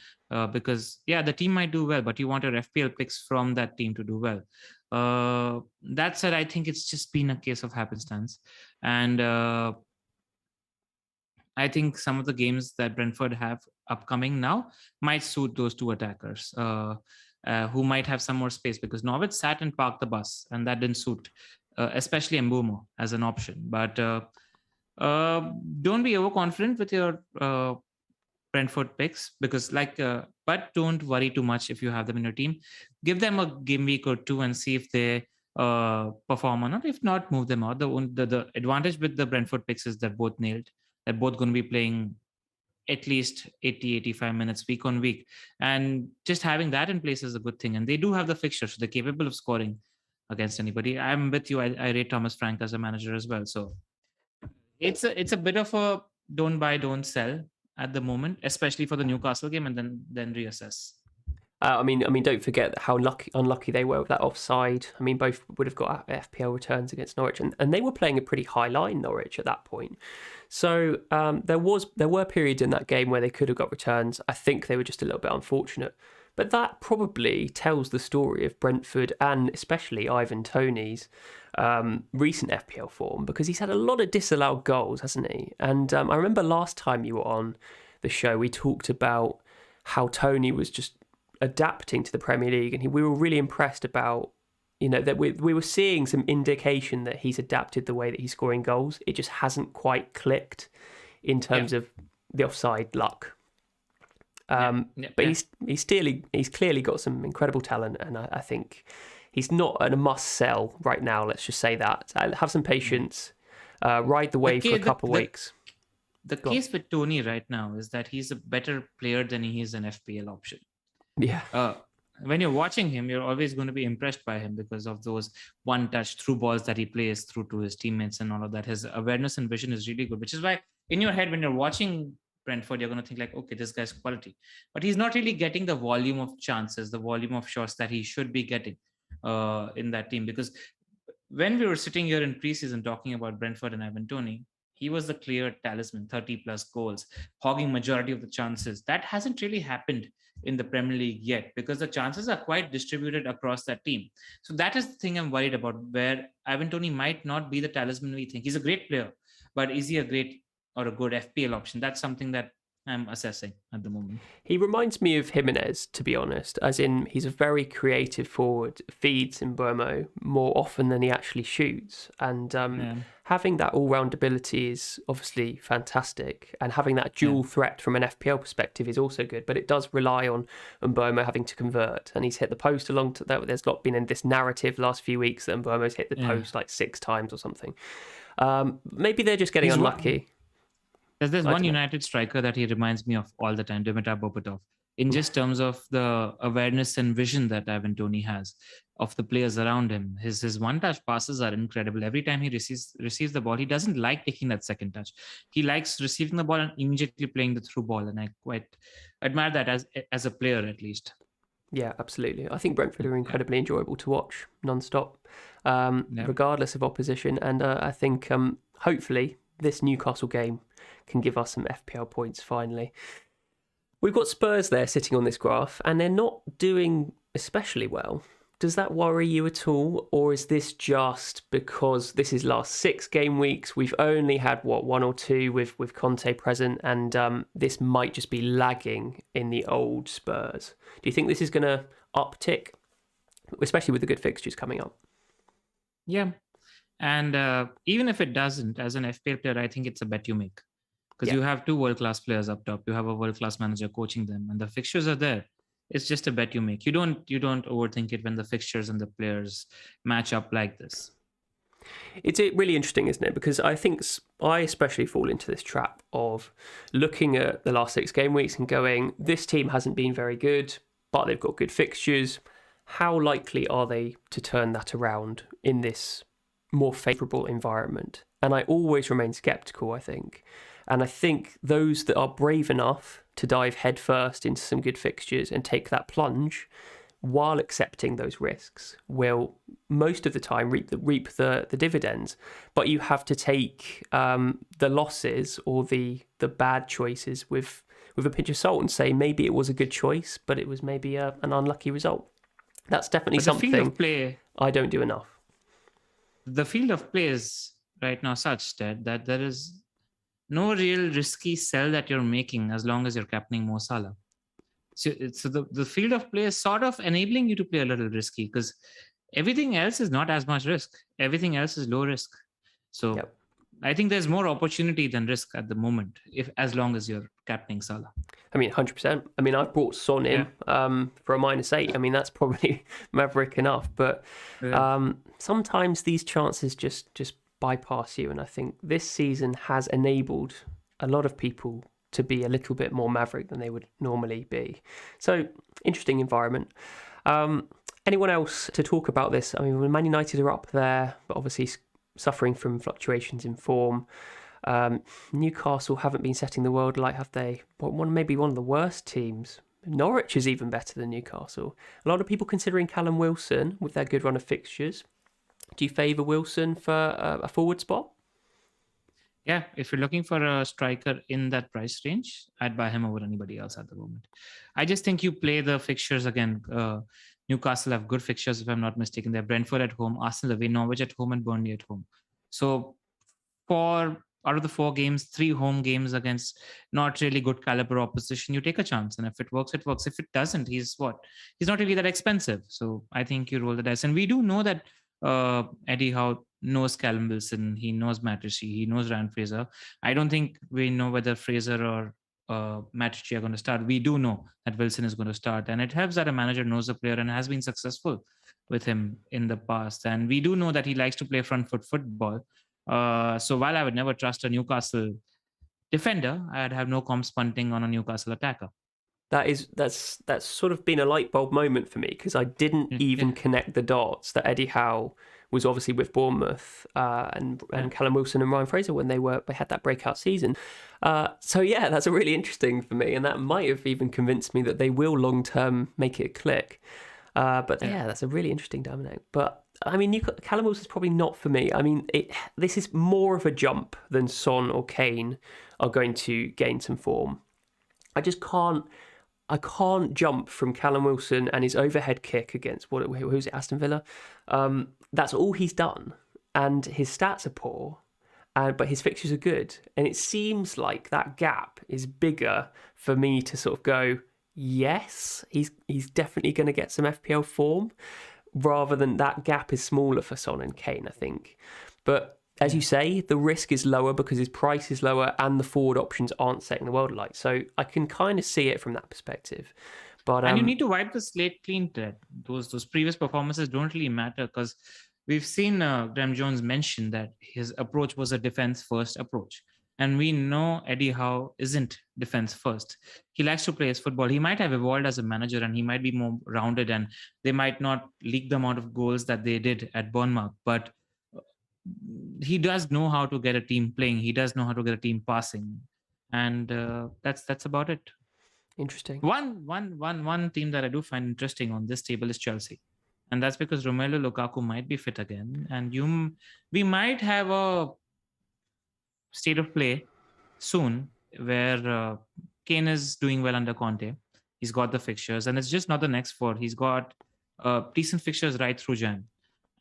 because, the team might do well, but you want your FPL picks from that team to do well. That said, I think it's just been a case of happenstance. And I think some of the games that Brentford have upcoming now might suit those two attackers who might have some more space, because Norwich sat and parked the bus, and that didn't suit, especially Mbeumo as an option. But don't be overconfident with your Brentford picks, because but don't worry too much if you have them in your team. Give them a game week or two and see if they perform or not. If not, move them out. The advantage with the Brentford picks is they're both nailed. They're both going to be playing at least 80, 85 minutes week on week. And just having that in place is a good thing. And they do have the fixture, so they're capable of scoring against anybody. I'm with you. I rate Thomas Frank as a manager as well. So it's a bit of a don't buy, don't sell at the moment, especially for the Newcastle game, and then reassess. I mean, don't forget how unlucky they were with that offside. I mean, both would have got FPL returns against Norwich, and they were playing a pretty high line, Norwich, at that point. So there were periods in that game where they could have got returns. I think they were just a little bit unfortunate. But that probably tells the story of Brentford, and especially Ivan Toney's recent FPL form, because he's had a lot of disallowed goals, hasn't he? And I remember last time you were on the show, we talked about how Toney was just adapting to the Premier League, and we were really impressed about that we were seeing some indication that he's adapted the way that he's scoring goals. It just hasn't quite clicked in terms of the offside luck. But he's clearly got some incredible talent, and I think he's not a must sell right now. Let's just say that. Have some patience, ride the wave for a couple of weeks. The case with Tony right now is that he's a better player than he is an FPL option. Yeah. When you're watching him, you're always going to be impressed by him because of those one-touch through balls that he plays through to his teammates and all of that. His awareness and vision is really good, which is why in your head, when you're watching Brentford, you're going to think like, okay, this guy's quality. But he's not really getting the volume of chances, the volume of shots that he should be getting in that team. Because when we were sitting here in preseason talking about Brentford and Ivan Toney, he was the clear talisman, 30 plus goals, hogging majority of the chances. That hasn't really happened in the Premier League yet because the chances are quite distributed across that team. So that is the thing I'm worried about, where Ivan Toney might not be the talisman we think. He's a great player, but is he a great or a good FPL option? That's something that I'm assessing at the moment. He reminds me of Jimenez, to be honest, as in he's a very creative forward, feeds in Burmo more often than he actually shoots. And having that all-round ability is obviously fantastic. And having that dual threat from an FPL perspective is also good. But it does rely on Burmo having to convert. And he's hit the post along to that. There's not been in this narrative last few weeks that Burmo's hit the post like 6 times or something. Maybe they're just getting unlucky. There's one United striker that he reminds me of all the time, Dimitar Berbatov, in just terms of the awareness and vision that Ivan Toney has of the players around him. His one-touch passes are incredible. Every time he receives the ball, he doesn't like taking that second touch. He likes receiving the ball and immediately playing the through ball, and I quite admire that as a player, at least. Yeah, absolutely. I think Brentford are incredibly enjoyable to watch non-stop, regardless of opposition. And I think hopefully this Newcastle game can give us some FPL points finally. We've got Spurs there sitting on this graph, and they're not doing especially well. Does that worry you at all? Or is this just because this is last 6 game weeks? We've only had, 1 or 2 with Conte present, and this might just be lagging in the old Spurs. Do you think this is going to uptick, especially with the good fixtures coming up? Yeah. And even if it doesn't, as an FPL player, I think it's a bet you make. Because you have 2 world-class players up top. You have a world-class manager coaching them, and the fixtures are there. It's just a bet you make. You don't overthink it when the fixtures and the players match up like this. It's really interesting, isn't it? Because I think I especially fall into this trap of looking at the last 6 game weeks and going, this team hasn't been very good, but they've got good fixtures. How likely are they to turn that around in this more favourable environment? And I always remain sceptical, I think. And I think those that are brave enough to dive headfirst into some good fixtures and take that plunge while accepting those risks will most of the time reap the dividends. But you have to take the losses or the bad choices with a pinch of salt and say maybe it was a good choice, but it was maybe an unlucky result. That's definitely something I don't do enough. The field of play is right now such that there is no real risky sell that you're making as long as you're captaining Mo Salah. So the field of play is sort of enabling you to play a little risky because everything else is not as much risk. Everything else is low risk. So I think there's more opportunity than risk at the moment, as long as you're captaining Salah. I mean, 100%. I mean, I've brought Son in for a -8. I mean, that's probably maverick enough. But sometimes these chances just bypass you. And I think this season has enabled a lot of people to be a little bit more maverick than they would normally be. So, interesting environment. Anyone else to talk about this? I mean, Man United are up there, but obviously suffering from fluctuations in form. Newcastle haven't been setting the world alight, have they? Maybe one of the worst teams. Norwich is even better than Newcastle. A lot of people considering Callum Wilson with their good run of fixtures. Do you favour Wilson for a forward spot? Yeah, if you're looking for a striker in that price range, I'd buy him over anybody else at the moment. I just think you play the fixtures again. Newcastle have good fixtures, if I'm not mistaken. They're Brentford at home, Arsenal away, Norwich at home, and Burnley at home. So for out of the 4 games, 3 home games against not really good caliber opposition, you take a chance. And if it works, it works. If it doesn't, he's not really that expensive. So I think you roll the dice. And we do know that Eddie Howe knows Callum Wilson. He knows Matt Ritchie. He knows Ryan Fraser. I don't think we know whether Fraser or Matt Ritchie are going to start. We do know that Wilson is going to start. And it helps that a manager knows the player and has been successful with him in the past. And we do know that he likes to play front foot football. So while I would never trust a Newcastle defender, I'd have no comms punting on a Newcastle attacker. That's sort of been a light bulb moment for me, because I didn't even connect the dots that Eddie Howe was obviously with Bournemouth and Callum Wilson and Ryan Fraser when they had that breakout season. So yeah, that's really interesting for me, and that might have even convinced me that they will long term make it click. But yeah, that's a really interesting dynamic. But I mean, Callum Wilson's probably not for me. I mean, this is more of a jump than Son or Kane are going to gain some form. I can't jump from Callum Wilson and his overhead kick against who's it, Aston Villa. That's all he's done, and his stats are poor, but his fixtures are good. And it seems like that gap is bigger for me to sort of go, yes, he's definitely going to get some FPL form, rather than that gap is smaller for Son and Kane, I think. But as you say, the risk is lower because his price is lower and the forward options aren't setting the world alight. So I can kind of see it from that perspective. But and you need to wipe the slate clean, Ted. Those previous performances don't really matter, because we've seen Graham Jones mention that his approach was a defense-first approach. And we know Eddie Howe isn't defense first. He likes to play his football. He might have evolved as a manager and he might be more rounded, and they might not leak the amount of goals that they did at Bournemouth. But he does know how to get a team playing. He does know how to get a team passing. And that's about it. Interesting. One team that I do find interesting on this table is Chelsea. And that's because Romelu Lukaku might be fit again. And we might have a state of play soon where Kane is doing well under Conte. He's got the fixtures, and it's just not the next 4. He's got decent fixtures right through Jan.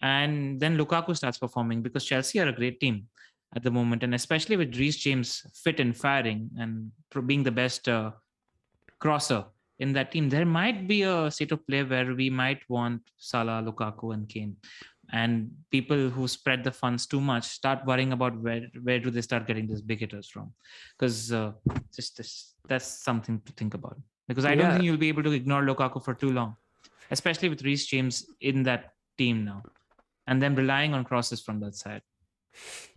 And then Lukaku starts performing, because Chelsea are a great team at the moment. And especially with Reece James fit and firing and being the best crosser in that team, there might be a state of play where we might want Salah, Lukaku, and Kane. And people who spread the funds too much start worrying about where do they start getting these big hitters from, because that's something to think about, because I don't think you'll be able to ignore Lukaku for too long, especially with Reece James in that team now, and then relying on crosses from that side.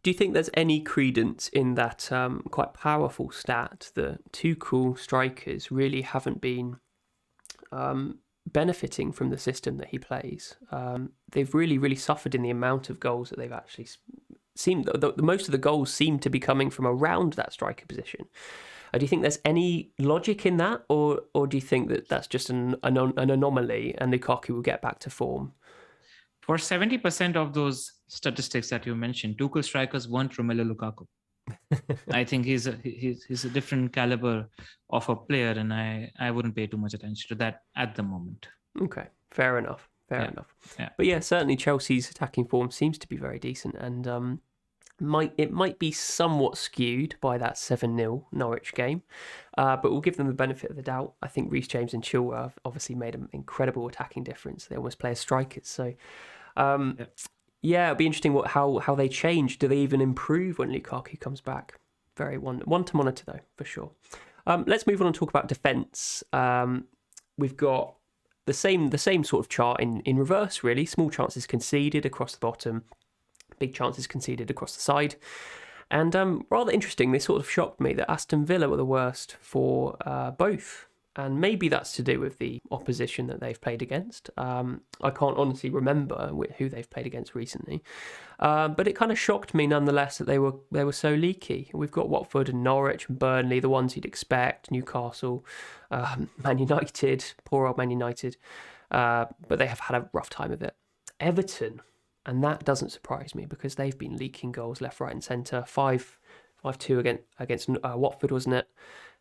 Do you think there's any credence in that quite powerful stat that 2 cool strikers really haven't been benefiting from the system that he plays? They've really suffered in the amount of goals that they've actually seen. Most of the goals seem to be coming from around that striker position. Do you think there's any logic in that, or do you think that that's just an anomaly and Lukaku will get back to form? For 70% of those statistics that you mentioned, 2 strikers weren't Romelu Lukaku. I think he's a different caliber of a player, and I wouldn't pay too much attention to that at the moment. Okay, fair enough. Yeah. But yeah, certainly Chelsea's attacking form seems to be very decent, and it might be somewhat skewed by that 7-0 Norwich game, but we'll give them the benefit of the doubt. I think Reece James and Chilwell have obviously made an incredible attacking difference. They almost play as strikers, so yeah, it'll be interesting how they change. Do they even improve when Lukaku comes back? Very one to monitor though, for sure. Let's move on and talk about defence. We've got the same sort of chart in reverse, really. Small chances conceded across the bottom, big chances conceded across the side. And rather interesting, they sort of shocked me that Aston Villa were the worst for both. And maybe that's to do with the opposition that they've played against. I can't honestly remember who they've played against recently. But it kind of shocked me nonetheless that they were so leaky. We've got Watford and Norwich and Burnley, the ones you'd expect, Newcastle, Man United, poor old Man United. But they have had a rough time of it. Everton, and that doesn't surprise me because they've been leaking goals left, right and centre. 5-2 against Watford, wasn't it?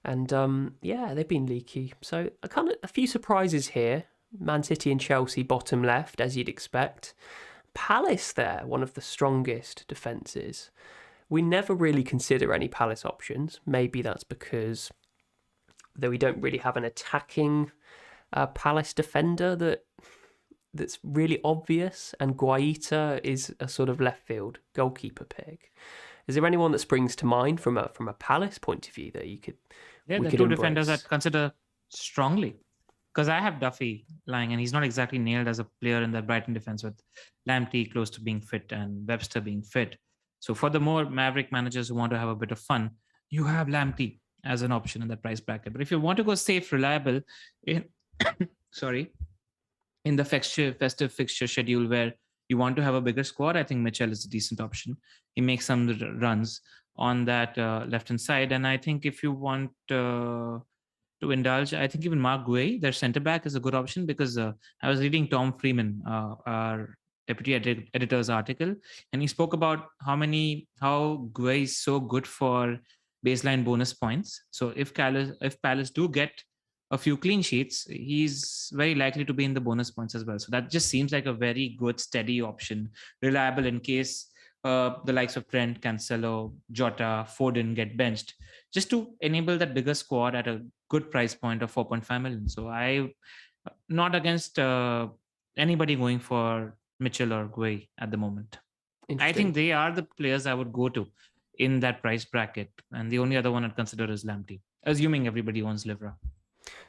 And yeah, they've been leaky. So a few surprises here. Man City and Chelsea bottom left, as you'd expect. Palace there, one of the strongest defences. We never really consider any Palace options. Maybe that's because we don't really have an attacking Palace defender that's really obvious, and Guaita is a sort of left field goalkeeper pick. Is there anyone that springs to mind from a Palace point of view that you could The two defenders I'd consider strongly, because I have Duffy lying, and he's not exactly nailed as a player in the Brighton defense, with Lamptey close to being fit and Webster being fit. So for the more Maverick managers who want to have a bit of fun, you have Lamptey as an option in that price bracket. But if you want to go safe, reliable, in the festive fixture schedule where you want to have a bigger squad, I think Mitchell is a decent option. He makes some runs on that left-hand side. And I think if you want to indulge, I think even Mark Guay, their centre-back, is a good option, because I was reading Tom Freeman, our deputy editor's article, and he spoke about how Guay is so good for baseline bonus points. So if Palace do get a few clean sheets, he's very likely to be in the bonus points as well. So that just seems like a very good, steady option, reliable in case the likes of Trent, Cancelo, Jota, Foden get benched, just to enable that bigger squad at a good price point of 4.5 million. So I'm not against anybody going for Mitchell or Guay at the moment. I think they are the players I would go to in that price bracket. And the only other one I'd consider is Lamptey, assuming everybody owns Livra.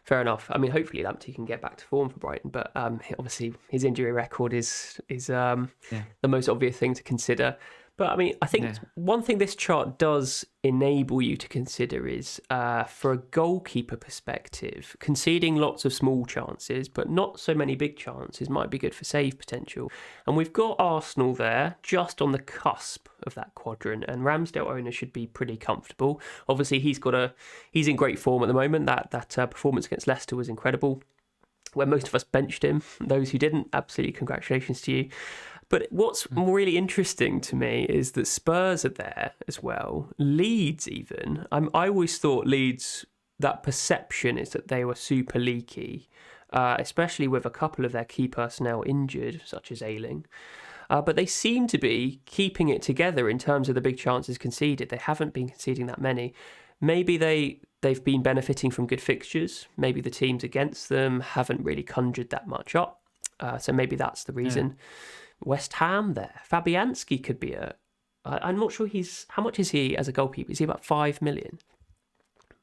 Fair enough. I mean, hopefully Lamptey can get back to form for Brighton, but obviously his injury record is the most obvious thing to consider. But I mean, I think one thing this chart does enable you to consider is, for a goalkeeper perspective, conceding lots of small chances, but not so many big chances might be good for save potential. And we've got Arsenal there, just on the cusp of that quadrant, and Ramsdale owners should be pretty comfortable. Obviously, he's in great form at the moment. That performance against Leicester was incredible, where most of us benched him. Those who didn't, absolutely congratulations to you. But what's really interesting to me is that Spurs are there as well. Leeds even. I always thought Leeds, that perception is that they were super leaky, especially with a couple of their key personnel injured, such as Ayling. But they seem to be keeping it together in terms of the big chances conceded. They haven't been conceding that many. Maybe they've been benefiting from good fixtures. Maybe the teams against them haven't really conjured that much up. So maybe that's the reason. Yeah. West Ham there. Fabianski could be I'm not sure how much is he as a goalkeeper? Is he about 5 million?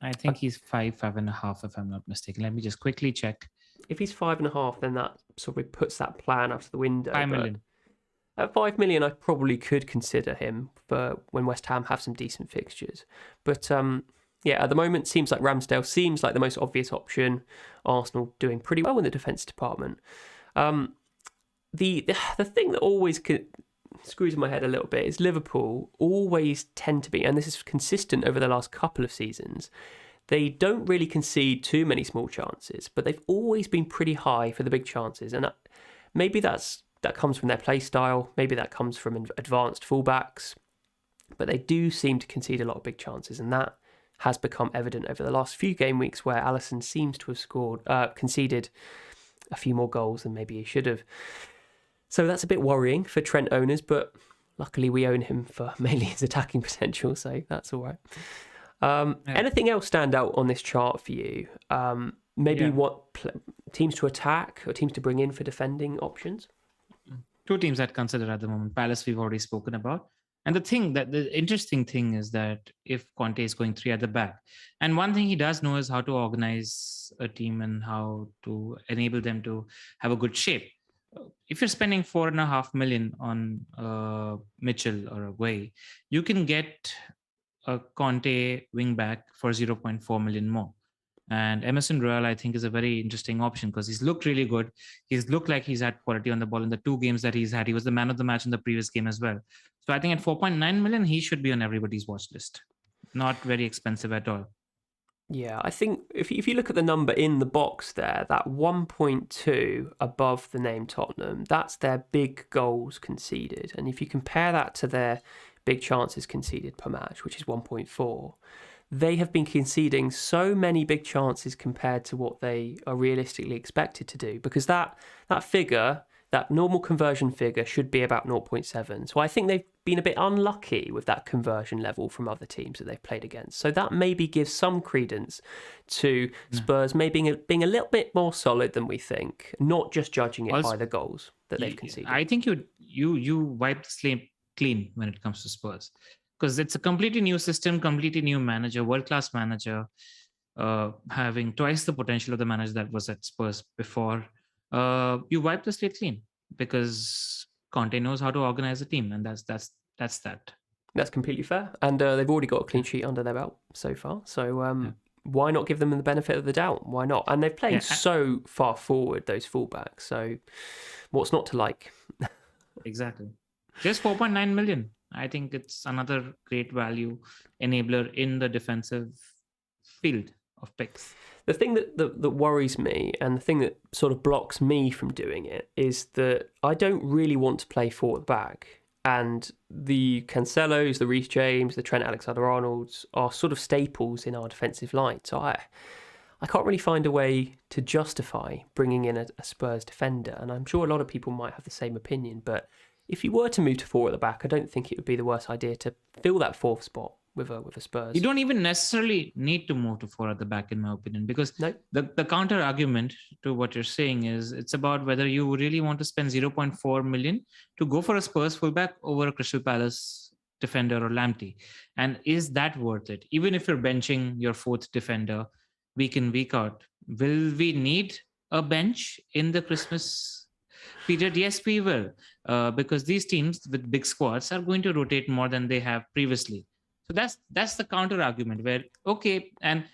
I think he's 5.5, if I'm not mistaken. Let me just quickly check. If he's 5.5, then that sort of puts that plan out of the window. 5 million. At 5 million, I probably could consider him for when West Ham have some decent fixtures. But at the moment, seems like Ramsdale seems like the most obvious option. Arsenal doing pretty well in the defence department. The thing that always screws in my head a little bit is Liverpool always tend to be, and this is consistent over the last couple of seasons, they don't really concede too many small chances, but they've always been pretty high for the big chances. And maybe that comes from their play style, maybe that comes from advanced fullbacks, but they do seem to concede a lot of big chances, and that has become evident over the last few game weeks, where Alisson seems to have conceded a few more goals than maybe he should have. So that's a bit worrying for Trent owners, but luckily we own him for mainly his attacking potential, so that's all right. Anything else stand out on this chart for you? What teams to attack or teams to bring in for defending options? Two teams I'd consider at the moment. Palace we've already spoken about. And the interesting thing is that if Conte is going 3 at the back, and one thing he does know is how to organize a team and how to enable them to have a good shape. If you're spending 4.5 million on Mitchell or a Guay, you can get a Conte wingback for 0.4 million more. And Emerson Royal, I think, is a very interesting option because he's looked really good. He's looked like he's had quality on the ball in the 2 games that he's had. He was the man of the match in the previous game as well. So I think at 4.9 million, he should be on everybody's watch list. Not very expensive at all. Yeah, I think if you look at the number in the box there, that 1.2 above the name Tottenham, that's their big goals conceded. And if you compare that to their big chances conceded per match, which is 1.4, they have been conceding so many big chances compared to what they are realistically expected to do. Because that figure, that normal conversion figure, should be about 0.7. So I think been a bit unlucky with that conversion level from other teams that they've played against. So that maybe gives some credence to Spurs maybe being a little bit more solid than we think, not just judging it by the goals that they've conceded. I think you wipe the slate clean when it comes to Spurs, because it's a completely new system, completely new manager, world-class manager, having twice the potential of the manager that was at Spurs before. You wipe the slate clean because Conte knows how to organize a team, and that's that. That's completely fair, and they've already got a clean sheet under their belt so far. So why not give them the benefit of the doubt? Why not? And they've played so far forward, those fullbacks. So what's not to like? Exactly. Just 4.9 million. I think it's another great value enabler in the defensive field of picks. The thing that worries me, and the thing that sort of blocks me from doing it, is that I don't really want to play 4 at the back. And the Cancelos, the Reece James, the Trent Alexander-Arnolds are sort of staples in our defensive line. So I can't really find a way to justify bringing in a Spurs defender. And I'm sure a lot of people might have the same opinion. But if you were to move to 4 at the back, I don't think it would be the worst idea to fill that 4th spot with a Spurs. You don't even necessarily need to move to 4 at the back, in my opinion, because the counter argument to what you're saying is it's about whether you really want to spend 0.4 million to go for a Spurs fullback over a Crystal Palace defender or Lamptey. And is that worth it? Even if you're benching your 4th defender week in, week out, will we need a bench in the Christmas period? Yes, we will, because these teams with big squads are going to rotate more than they have previously. So that's the counter argument where, okay, and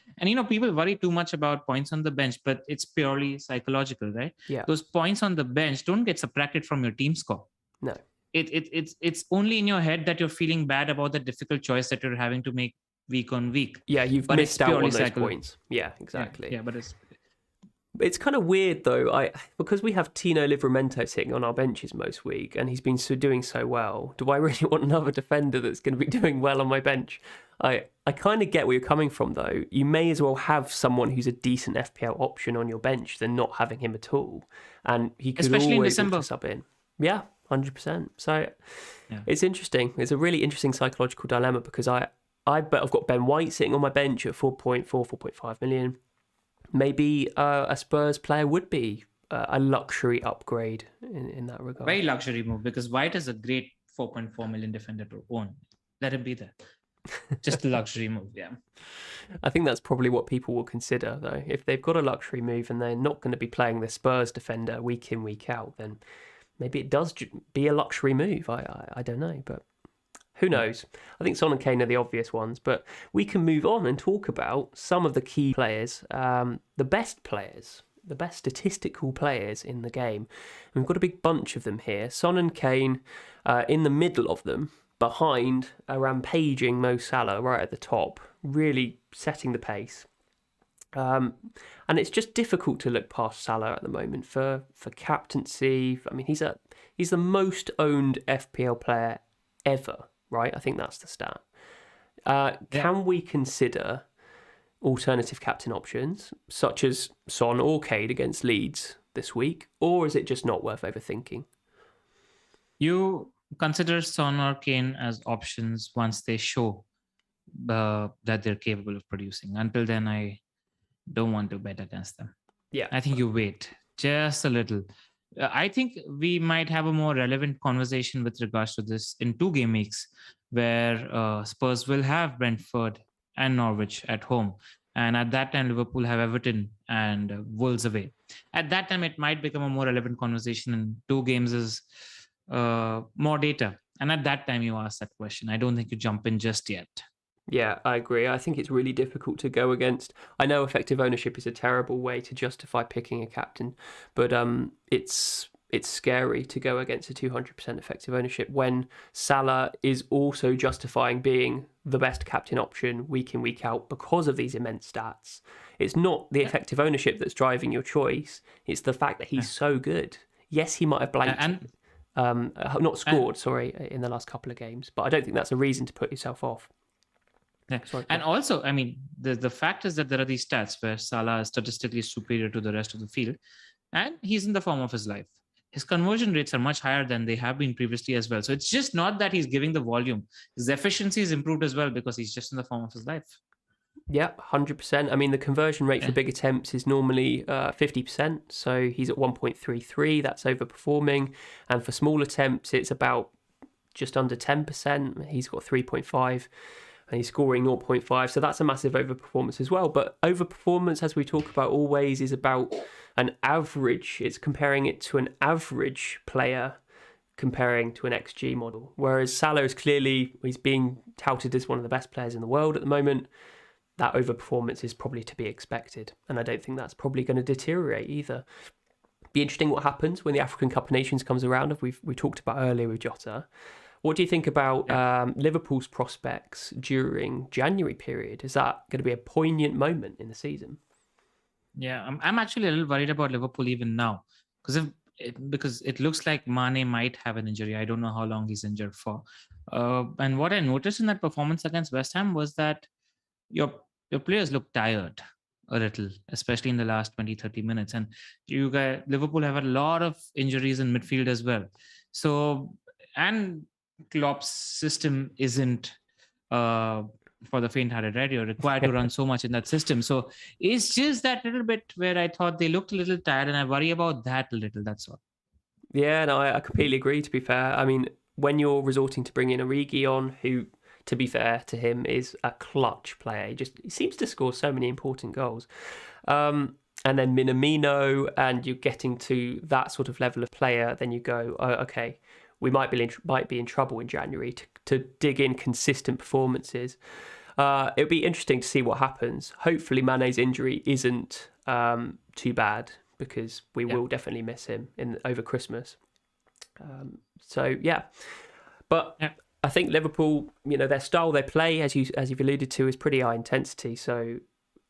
people worry too much about points on the bench, but it's purely psychological, right? Yeah. Those points on the bench don't get subtracted from your team score. No. It's only in your head that you're feeling bad about the difficult choice that you're having to make week on week. Yeah, you've missed out on those points. Yeah, exactly. Yeah, but it's kind of weird though. Because we have Tino Livramento sitting on our benches most week, and he's been doing so well. Do I really want another defender that's going to be doing well on my bench? I kind of get where you're coming from though. You may as well have someone who's a decent FPL option on your bench than not having him at all, and he could especially always in December sub in. Yeah, 100%. So it's interesting. It's a really interesting psychological dilemma because I've got Ben White sitting on my bench at 4.5 million. Maybe a Spurs player would be a luxury upgrade in that regard. Very luxury move, because White is a great 4.4 million defender to own. Let him be there. Just a luxury move, yeah. I think that's probably what people will consider, though. If they've got a luxury move and they're not going to be playing the Spurs defender week in, week out, then maybe it does be a luxury move. I don't know, but who knows? I think Son and Kane are the obvious ones, but we can move on and talk about some of the key players, the best statistical players in the game. And we've got a big bunch of them here. Son and Kane in the middle of them, behind a rampaging Mo Salah right at the top, really setting the pace. And it's just difficult to look past Salah at the moment for captaincy. I mean, he's the most owned FPL player ever. Right, I think that's the stat. Can we consider alternative captain options, such as Son or Kane against Leeds this week, or is it just not worth overthinking? You consider Son or Kane as options once they show that they're capable of producing. Until then, I don't want to bet against them. Yeah, I think you wait just a little. I think we might have a more relevant conversation with regards to this in 2 game weeks, where Spurs will have Brentford and Norwich at home. And at that time, Liverpool have Everton and Wolves away. At that time, it might become a more relevant conversation, and 2 games is more data. And at that time, you ask that question. I don't think you jump in just yet. Yeah, I agree. I think it's really difficult to go against. I know effective ownership is a terrible way to justify picking a captain, but it's scary to go against a 200% effective ownership when Salah is also justifying being the best captain option week in, week out because of these immense stats. It's not the effective ownership that's driving your choice. It's the fact that he's so good. Yes, he might have blanked, not scored, in the last couple of games, but I don't think that's a reason to put yourself off. Yeah. And also, I mean, the fact is that there are these stats where Salah is statistically superior to the rest of the field, and he's in the form of his life. his conversion rates are much higher than they have been previously as well. So it's just not that he's giving the volume. His efficiency is improved as well because he's just in the form of his life. Yeah, 100%. I mean, the conversion rate for Yeah. big attempts is normally 50%. So he's at 1.33. That's overperforming. And for small attempts, it's about just under 10%. He's got 3.5 and he's scoring 0.5. So that's a massive overperformance as well. But overperformance, as we talk about always, is about an average. It's comparing it to an average player comparing to an XG model. Whereas Salah is clearly, he's being touted as one of the best players in the world at the moment. That overperformance is probably to be expected. And I don't think that's probably going to deteriorate either. Be interesting what happens when the African Cup of Nations comes around, as we talked about earlier with Jota. What do you think about Liverpool's prospects during January period? Is that going to be a poignant moment in the season? Yeah, I'm actually a little worried about Liverpool even now because it looks like Mane might have an injury. I don't know how long he's injured for. And what I noticed in that performance against West Ham was that your players look tired a little, especially in the last 20, 30 minutes. And you guys, Liverpool have a lot of injuries in midfield as well. So, and Klopp's system isn't for the faint-hearted, right? You're required to run so much in that system. So it's just that little bit where I thought they looked a little tired, and I worry about that a little. That's all. Yeah, no, I completely agree, to be fair. I mean, when you're resorting to bring in Origi on, who, to be fair to him, is a clutch player. He seems to score so many important goals. And then Minamino, and you're getting to that sort of level of player, then you go, oh, okay, we might be in trouble in January to dig in consistent performances. It'll be interesting to see what happens. Hopefully Mane's injury isn't too bad, because we will definitely miss him over Christmas. So yeah, but I think Liverpool, their style they play, as you've alluded to, is pretty high intensity. So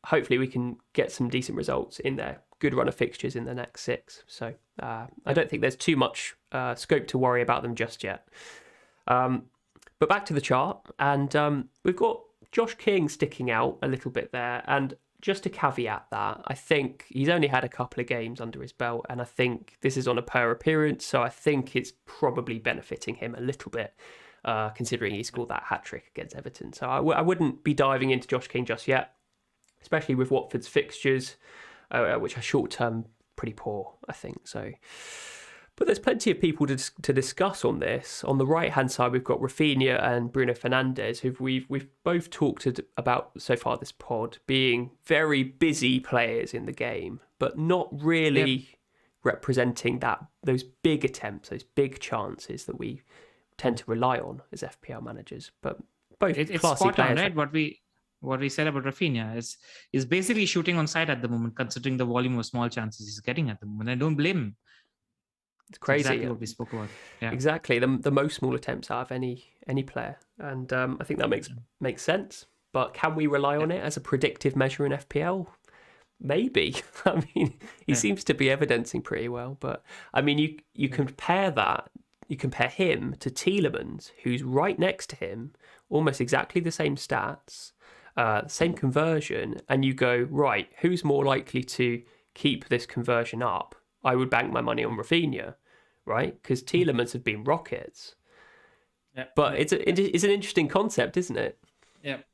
hopefully we can get some decent results in their good run of fixtures in the next 6. So I don't think there's too much scope to worry about them just yet. But back to the chart, and we've got Josh King sticking out a little bit there. And just to caveat that, I think he's only had a couple of games under his belt, and I think this is on a per appearance, so I think it's probably benefiting him a little bit, considering he scored that hat-trick against Everton. So I wouldn't be diving into Josh King just yet, especially with Watford's fixtures, which are short-term pretty poor, I think. So, but there's plenty of people to discuss on this. On the right-hand side, we've got Rafinha and Bruno Fernandes, who we've both talked about so far this pod, being very busy players in the game, but not really representing those big attempts, those big chances that we tend to rely on as FPL managers. But both it's classy spot on, players, right? What we said about Rafinha is basically shooting on sight at the moment, considering the volume of small chances he's getting at the moment. I don't blame him. It's crazy. Exactly what we spoke about. Yeah. Exactly. The most small attempts out of any player. And I think that makes sense. But can we rely on it as a predictive measure in FPL? Maybe. I mean, he seems to be evidencing pretty well. But I mean, you compare that. You compare him to Tielemans, who's right next to him, almost exactly the same stats, same conversion, and you go, right, who's more likely to keep this conversion up? I would bank my money on Rafinha, right? Because Tielemans have been rockets. But it's an interesting concept, isn't it? Yep.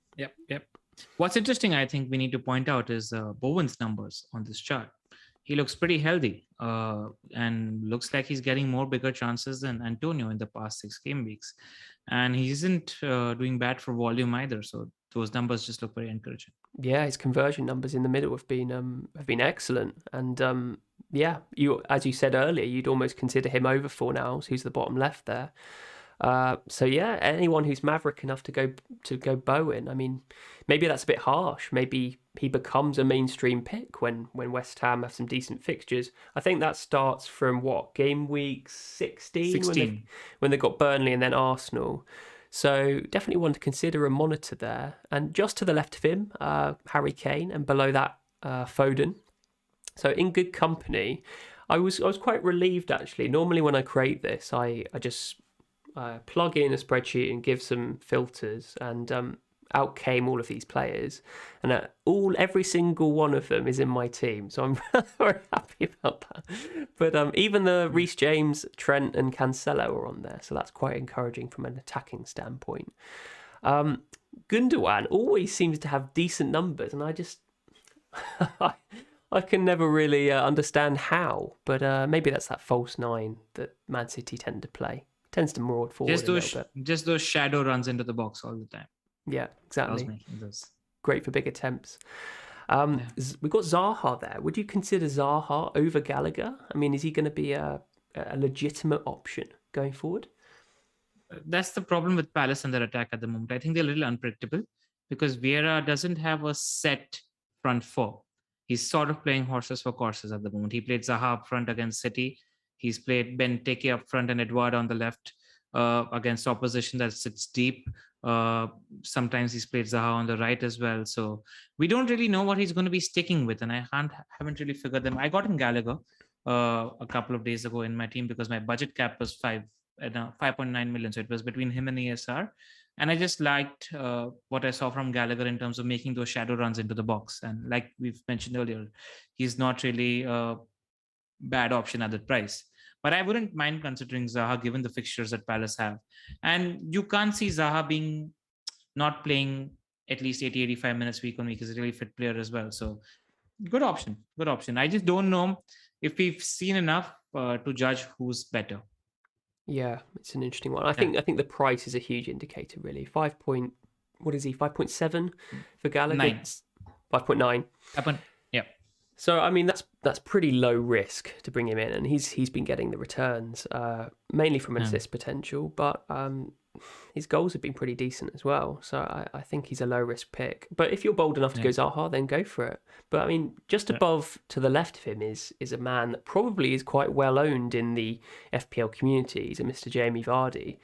What's interesting, I think we need to point out, is Bowen's numbers on this chart. He looks pretty healthy and looks like he's getting more bigger chances than Antonio in the past 6 game weeks. And he isn't doing bad for volume either. So those numbers just look very encouraging. Yeah, his conversion numbers in the middle have been excellent. And as you said earlier, you'd almost consider him over Fornals, who's the bottom left there. So yeah, anyone who's maverick enough to go Bowen, I mean, maybe that's a bit harsh. Maybe he becomes a mainstream pick when West Ham have some decent fixtures. I think that starts from game week 16? When they got Burnley and then Arsenal. So definitely one to consider and monitor there. And just to the left of him, Harry Kane, and below that, Foden. So in good company. I was quite relieved, actually. Normally when I create this, I just plug in a spreadsheet and give some filters. And outcame all of these players, and every single one of them is in my team, so I'm very happy about that. But even the Reece James, Trent, and Cancelo are on there, so that's quite encouraging from an attacking standpoint. Gundogan always seems to have decent numbers, and I just I can never really understand how, but maybe that's that false nine that Man City tend to play. Tends to maraud forward a little bit. Just those shadow runs into the box all the time. Yeah, exactly. Making those. Great for big attempts. We've got Zaha there. Would you consider Zaha over Gallagher? I mean, is he going to be a legitimate option going forward? That's the problem with Palace and their attack at the moment. I think they're a little unpredictable because Vieira doesn't have a set front four. He's sort of playing horses for courses at the moment. He played Zaha up front against City. He's played Benteke up front and Edouard on the left against opposition that sits deep. Sometimes he's played Zaha on the right as well. So we don't really know what he's going to be sticking with, and I haven't really figured them. I got in Gallagher a couple of days ago in my team because my budget cap was 5.9 million. So it was between him and ESR. And I just liked what I saw from Gallagher in terms of making those shadow runs into the box. And like we've mentioned earlier, he's not really a bad option at that price. But I wouldn't mind considering Zaha given the fixtures that Palace have. And you can't see Zaha being not playing at least 80-85 minutes week on week. He's a really fit player as well. So good option. I just don't know if we've seen enough to judge who's better. Yeah, it's an interesting one. I think the price is a huge indicator, really. 5.7 for Gallagher? 9. 5.9. Yeah. So I mean that's pretty low risk to bring him in, and he's been getting the returns mainly from assist potential, but his goals have been pretty decent as well. So I think he's a low risk pick. But if you're bold enough to go Zaha, then go for it. But I mean, just above to the left of him is a man that probably is quite well owned in the FPL community. He's a Mr. Jamie Vardy,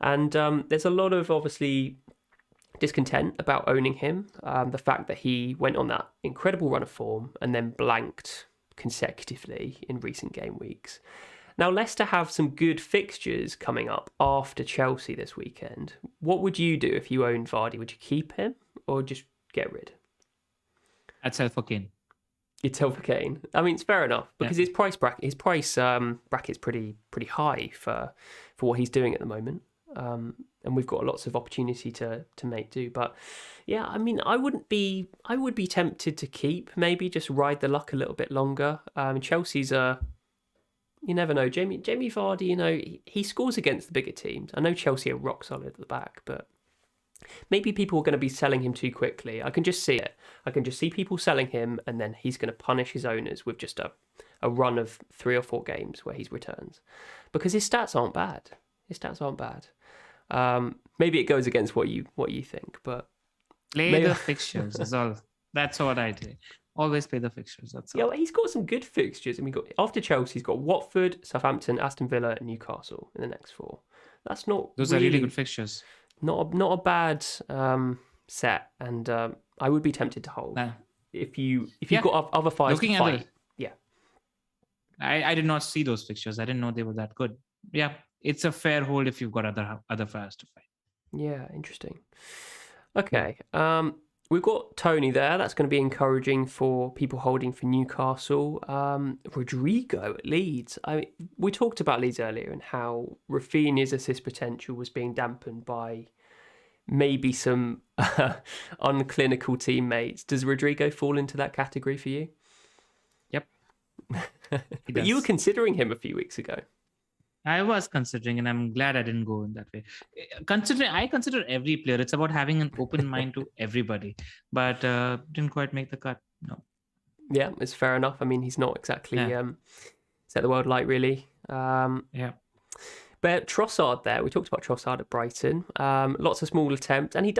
and there's a lot of obviously discontent about owning him. The fact that he went on that incredible run of form and then blanked consecutively in recent game weeks. Now, Leicester have some good fixtures coming up after Chelsea this weekend. What would you do if you owned Vardy? Would you keep him or just get rid? I'd sell for Kane. You'd sell for Kane. I mean, it's fair enough because his price bracket's pretty high for what he's doing at the moment. And we've got lots of opportunity to make do. But yeah, I mean, I would be tempted to keep, maybe just ride the luck a little bit longer. Chelsea's you never know. Jamie Vardy, he scores against the bigger teams. I know Chelsea are rock solid at the back, but maybe people are going to be selling him too quickly. I can just see it. I can just see people selling him, and then he's going to punish his owners with just a run of 3 or 4 games where he returns. Because his stats aren't bad. Maybe it goes against what you think, but play the fixtures is all. That's what I do. Always play the fixtures. That's all. Yeah, well, he's got some good fixtures. I mean, after Chelsea, he's got Watford, Southampton, Aston Villa, and Newcastle in the next 4. That's not. Those are really good fixtures. Not a bad set, and I would be tempted to hold if you've got other 5 looking to fight. I did not see those fixtures. I didn't know they were that good. Yeah, it's a fair hold if you've got other fires to fight. Yeah, interesting. Okay, we've got Tony there. That's going to be encouraging for people holding for Newcastle. Rodrigo at Leeds. We talked about Leeds earlier and how Rafinha's assist potential was being dampened by maybe some unclinical teammates. Does Rodrigo fall into that category for you? Yep. But you were considering him a few weeks ago. I was considering, and I'm glad I didn't go in that way. I consider every player. It's about having an open mind to everybody, but didn't quite make the cut. No. Yeah, it's fair enough. I mean, he's not exactly set the world light, really. Yeah. But Trossard there, we talked about Trossard at Brighton. Lots of small attempts, and he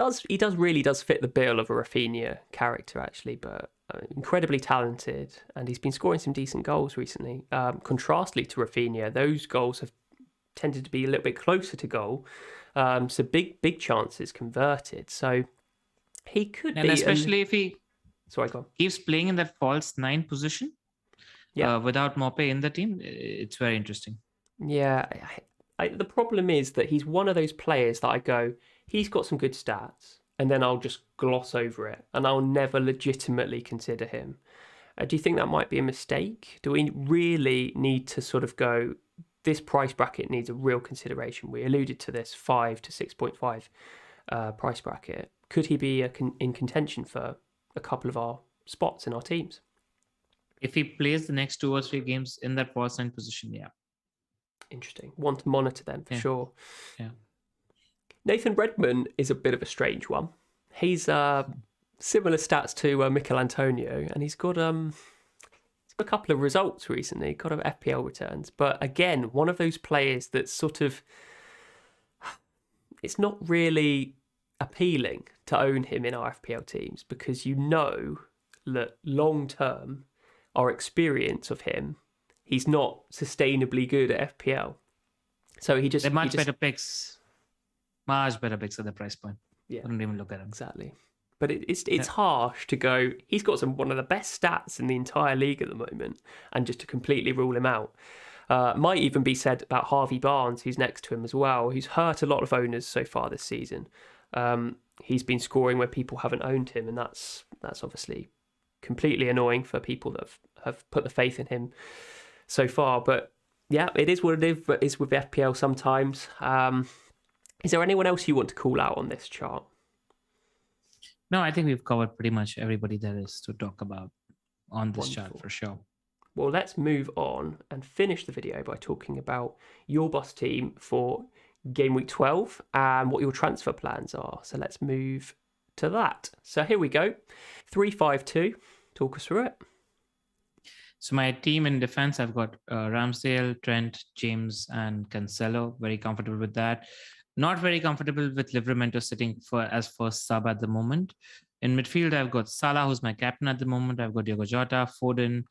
really does fit the bill of a Rafinha character, actually, but incredibly talented, and he's been scoring some decent goals recently. Contrastly to Rafinha, those goals have tended to be a little bit closer to goal, so big chances converted. So he could be, and especially if he keeps playing in that false 9 position, without Mope in the team, it's very interesting. Yeah, the problem is that he's one of those players that I go, he's got some good stats. and then I'll just gloss over it, and I'll never legitimately consider him. Do you think that might be a mistake? Do we really need to sort of go, this price bracket needs a real consideration? We alluded to this 5 to 6.5 price bracket. Could he be in contention for a couple of our spots in our teams? If he plays the next 2 or 3 games in that false nine position, yeah. Interesting. Want to monitor them for sure. Yeah. Nathan Redmond is a bit of a strange one. He's similar stats to Mikel Antonio, and he's got a couple of results recently, got FPL returns. But again, one of those players that's sort of, it's not really appealing to own him in our FPL teams, because you know that long term, our experience of him, he's not sustainably good at FPL. So he just... They're much better picks. Much better picks at the price point. Yeah. I don't even look at him. Exactly. But it's harsh to go, he's got one of the best stats in the entire league at the moment, and just to completely rule him out. Might even be said about Harvey Barnes, who's next to him as well, who's hurt a lot of owners so far this season. He's been scoring where people haven't owned him, and that's obviously completely annoying for people that have put the faith in him so far. But yeah, it is what it is with FPL sometimes. Is there anyone else you want to call out on this chart? No, I think we've covered pretty much everybody there is to talk about on this chart for sure. Well, let's move on and finish the video by talking about your boss team for Game Week 12 and what your transfer plans are. So let's move to that. So here we go. 3-5-2. Talk us through it. So my team in defense, I've got Ramsdale, Trent, James, and Cancelo. Very comfortable with that. Not very comfortable with Livramento sitting as first sub at the moment. In midfield, I've got Salah, who's my captain at the moment. I've got Diogo Jota, Foden,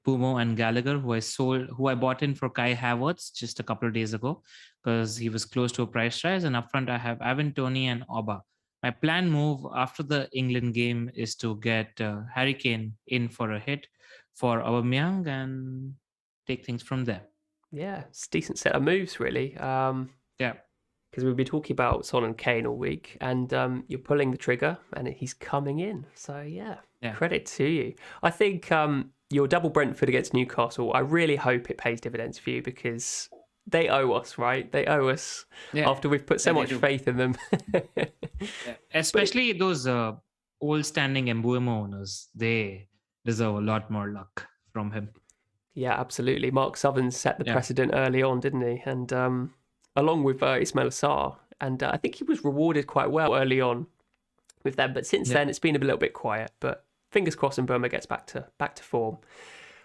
Pumo, and Gallagher, who I bought in for Kai Havertz just a couple of days ago because he was close to a price rise. And up front, I have Ivan Toney and Oba. My planned move after the England game is to get Harry Kane in for a hit for Aubameyang and take things from there. Yeah, it's a decent set of moves, really. Yeah. Because we've been talking about Son and Kane all week, and you're pulling the trigger, and he's coming in. So, yeah, credit to you. I think your double Brentford against Newcastle, I really hope it pays dividends for you, because they owe us, right? They owe us after we've put so much faith in them. Especially those old-standing Mbuemo owners. They deserve a lot more luck from him. Yeah, absolutely. Mark Southerns set the precedent early on, didn't he? And along with Ismail Assar. And I think he was rewarded quite well early on with them. But since then, it's been a little bit quiet. But fingers crossed and Burma gets back to form.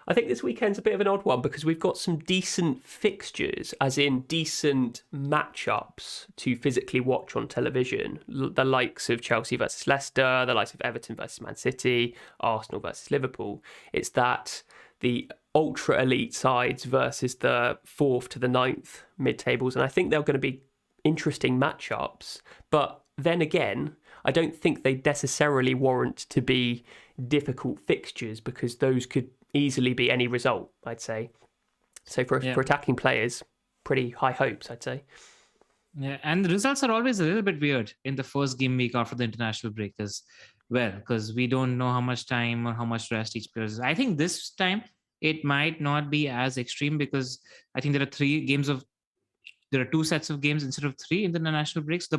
I think this weekend's a bit of an odd one because we've got some decent fixtures, as in decent matchups to physically watch on television. The likes of Chelsea versus Leicester, the likes of Everton versus Man City, Arsenal versus Liverpool. It's that the ultra elite sides versus the 4th to the 9th mid-tables. And I think they're going to be interesting matchups. But then again, I don't think they necessarily warrant to be difficult fixtures because those could easily be any result, I'd say. So for attacking players, pretty high hopes, I'd say. Yeah, and the results are always a little bit weird in the first game week after the international break as well, because we don't know how much time or how much rest each player is. I think this time it might not be as extreme because I think there are 2 sets of games instead of 3 in the international breaks.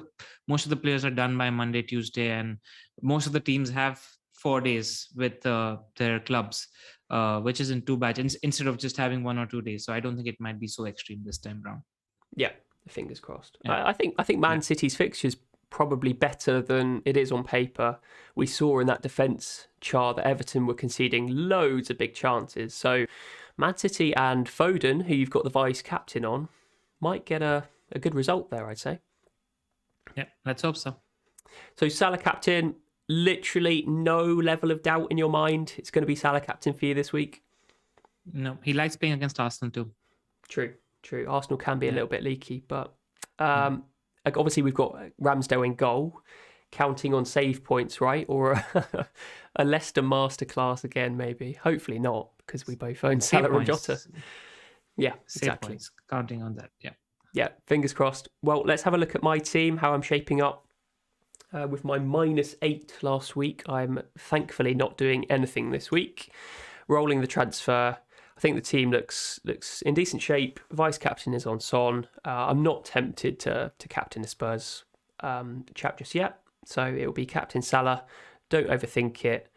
Most of the players are done by Monday, Tuesday, and most of the teams have 4 days with their clubs, which isn't too bad instead of just having 1 or 2 days. So I don't think it might be so extreme this time around. Yeah, fingers crossed. Yeah. I think Man City's fixtures probably better than it is on paper. We saw in that defence chart that Everton were conceding loads of big chances. So Man City and Foden, who you've got the vice captain on, might get a good result there, I'd say. Yeah, let's hope so. So Salah captain, literally no level of doubt in your mind it's going to be Salah captain for you this week? No, he likes playing against Arsenal too. True. Arsenal can be a little bit leaky, but obviously we've got Ramsdale in goal, counting on save points, right? Or a Leicester masterclass again, maybe. Hopefully not, because we both own Salah and Jota. Yeah, exactly. Points, counting on that, Yeah, fingers crossed. Well, let's have a look at my team, how I'm shaping up. With my -8 last week, I'm thankfully not doing anything this week. Rolling the transfer. I think the team looks in decent shape. Vice captain is on Son. I'm not tempted to captain the Spurs chap just yet, so it will be captain Salah. Don't overthink it.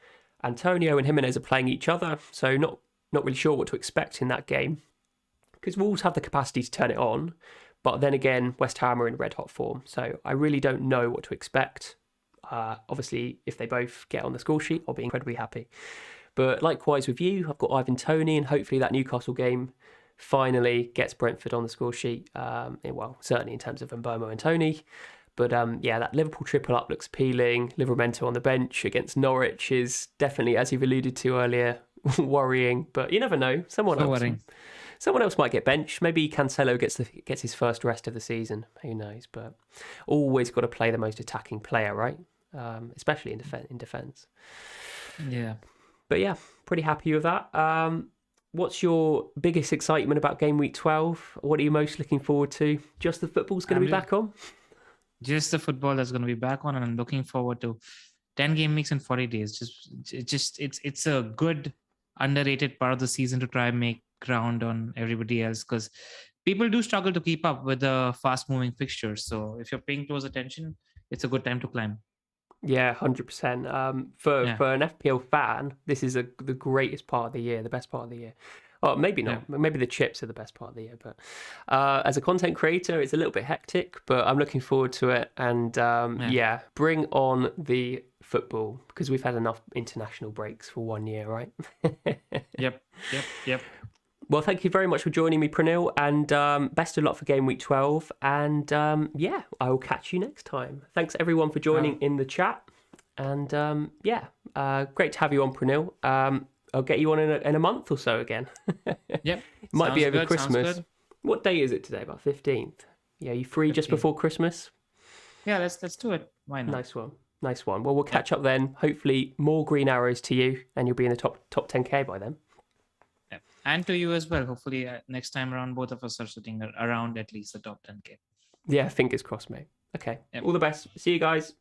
Antonio and Jimenez are playing each other, so not really sure what to expect in that game, because Wolves have the capacity to turn it on, but then again West Ham are in red hot form, so I really don't know what to expect. Obviously, if they both get on the score sheet, I'll be incredibly happy. But likewise with you, I've got Ivan Toney, and hopefully that Newcastle game finally gets Brentford on the score sheet. Well, certainly in terms of Mbomo and Toney. But yeah, that Liverpool triple up looks appealing. Livramento on the bench against Norwich is definitely, as you've alluded to earlier, worrying. But you never know. Someone else might get benched. Maybe Cancelo gets his first rest of the season. Who knows? But always got to play the most attacking player, right? Especially in defence. Yeah. But yeah, pretty happy with that. What's your biggest excitement about Game Week 12? What are you most looking forward to? Just the football's going to be back on? Just the football that's going to be back on, and I'm looking forward to 10 game weeks in 40 days. It's a good underrated part of the season to try and make ground on everybody else, because people do struggle to keep up with the fast moving fixtures. So if you're paying close attention, it's a good time to climb. Yeah, 100%. For an FPL fan, this is the greatest part of the year, the best part of the year. Oh, maybe not. Yeah. Maybe the chips are the best part of the year. But as a content creator, it's a little bit hectic, but I'm looking forward to it. And bring on the football, because we've had enough international breaks for 1 year, right? Yep. Well, thank you very much for joining me, Pranil, and best of luck for Game Week 12. And I will catch you next time. Thanks everyone for joining in the chat. And great to have you on, Pranil. I'll get you on in a month or so again. Yep. Might be over Christmas. What day is it today? About 15th. Yeah, you free 15th. Just before Christmas? Yeah, let's do it. Why not? Nice one. Well, we'll catch up then. Hopefully more green arrows to you, and you'll be in the top 10k by then. Yeah. And to you as well. Hopefully next time around, both of us are sitting around at least the top 10k. Yeah, fingers crossed, mate. Okay. Yep. All the best. See you guys.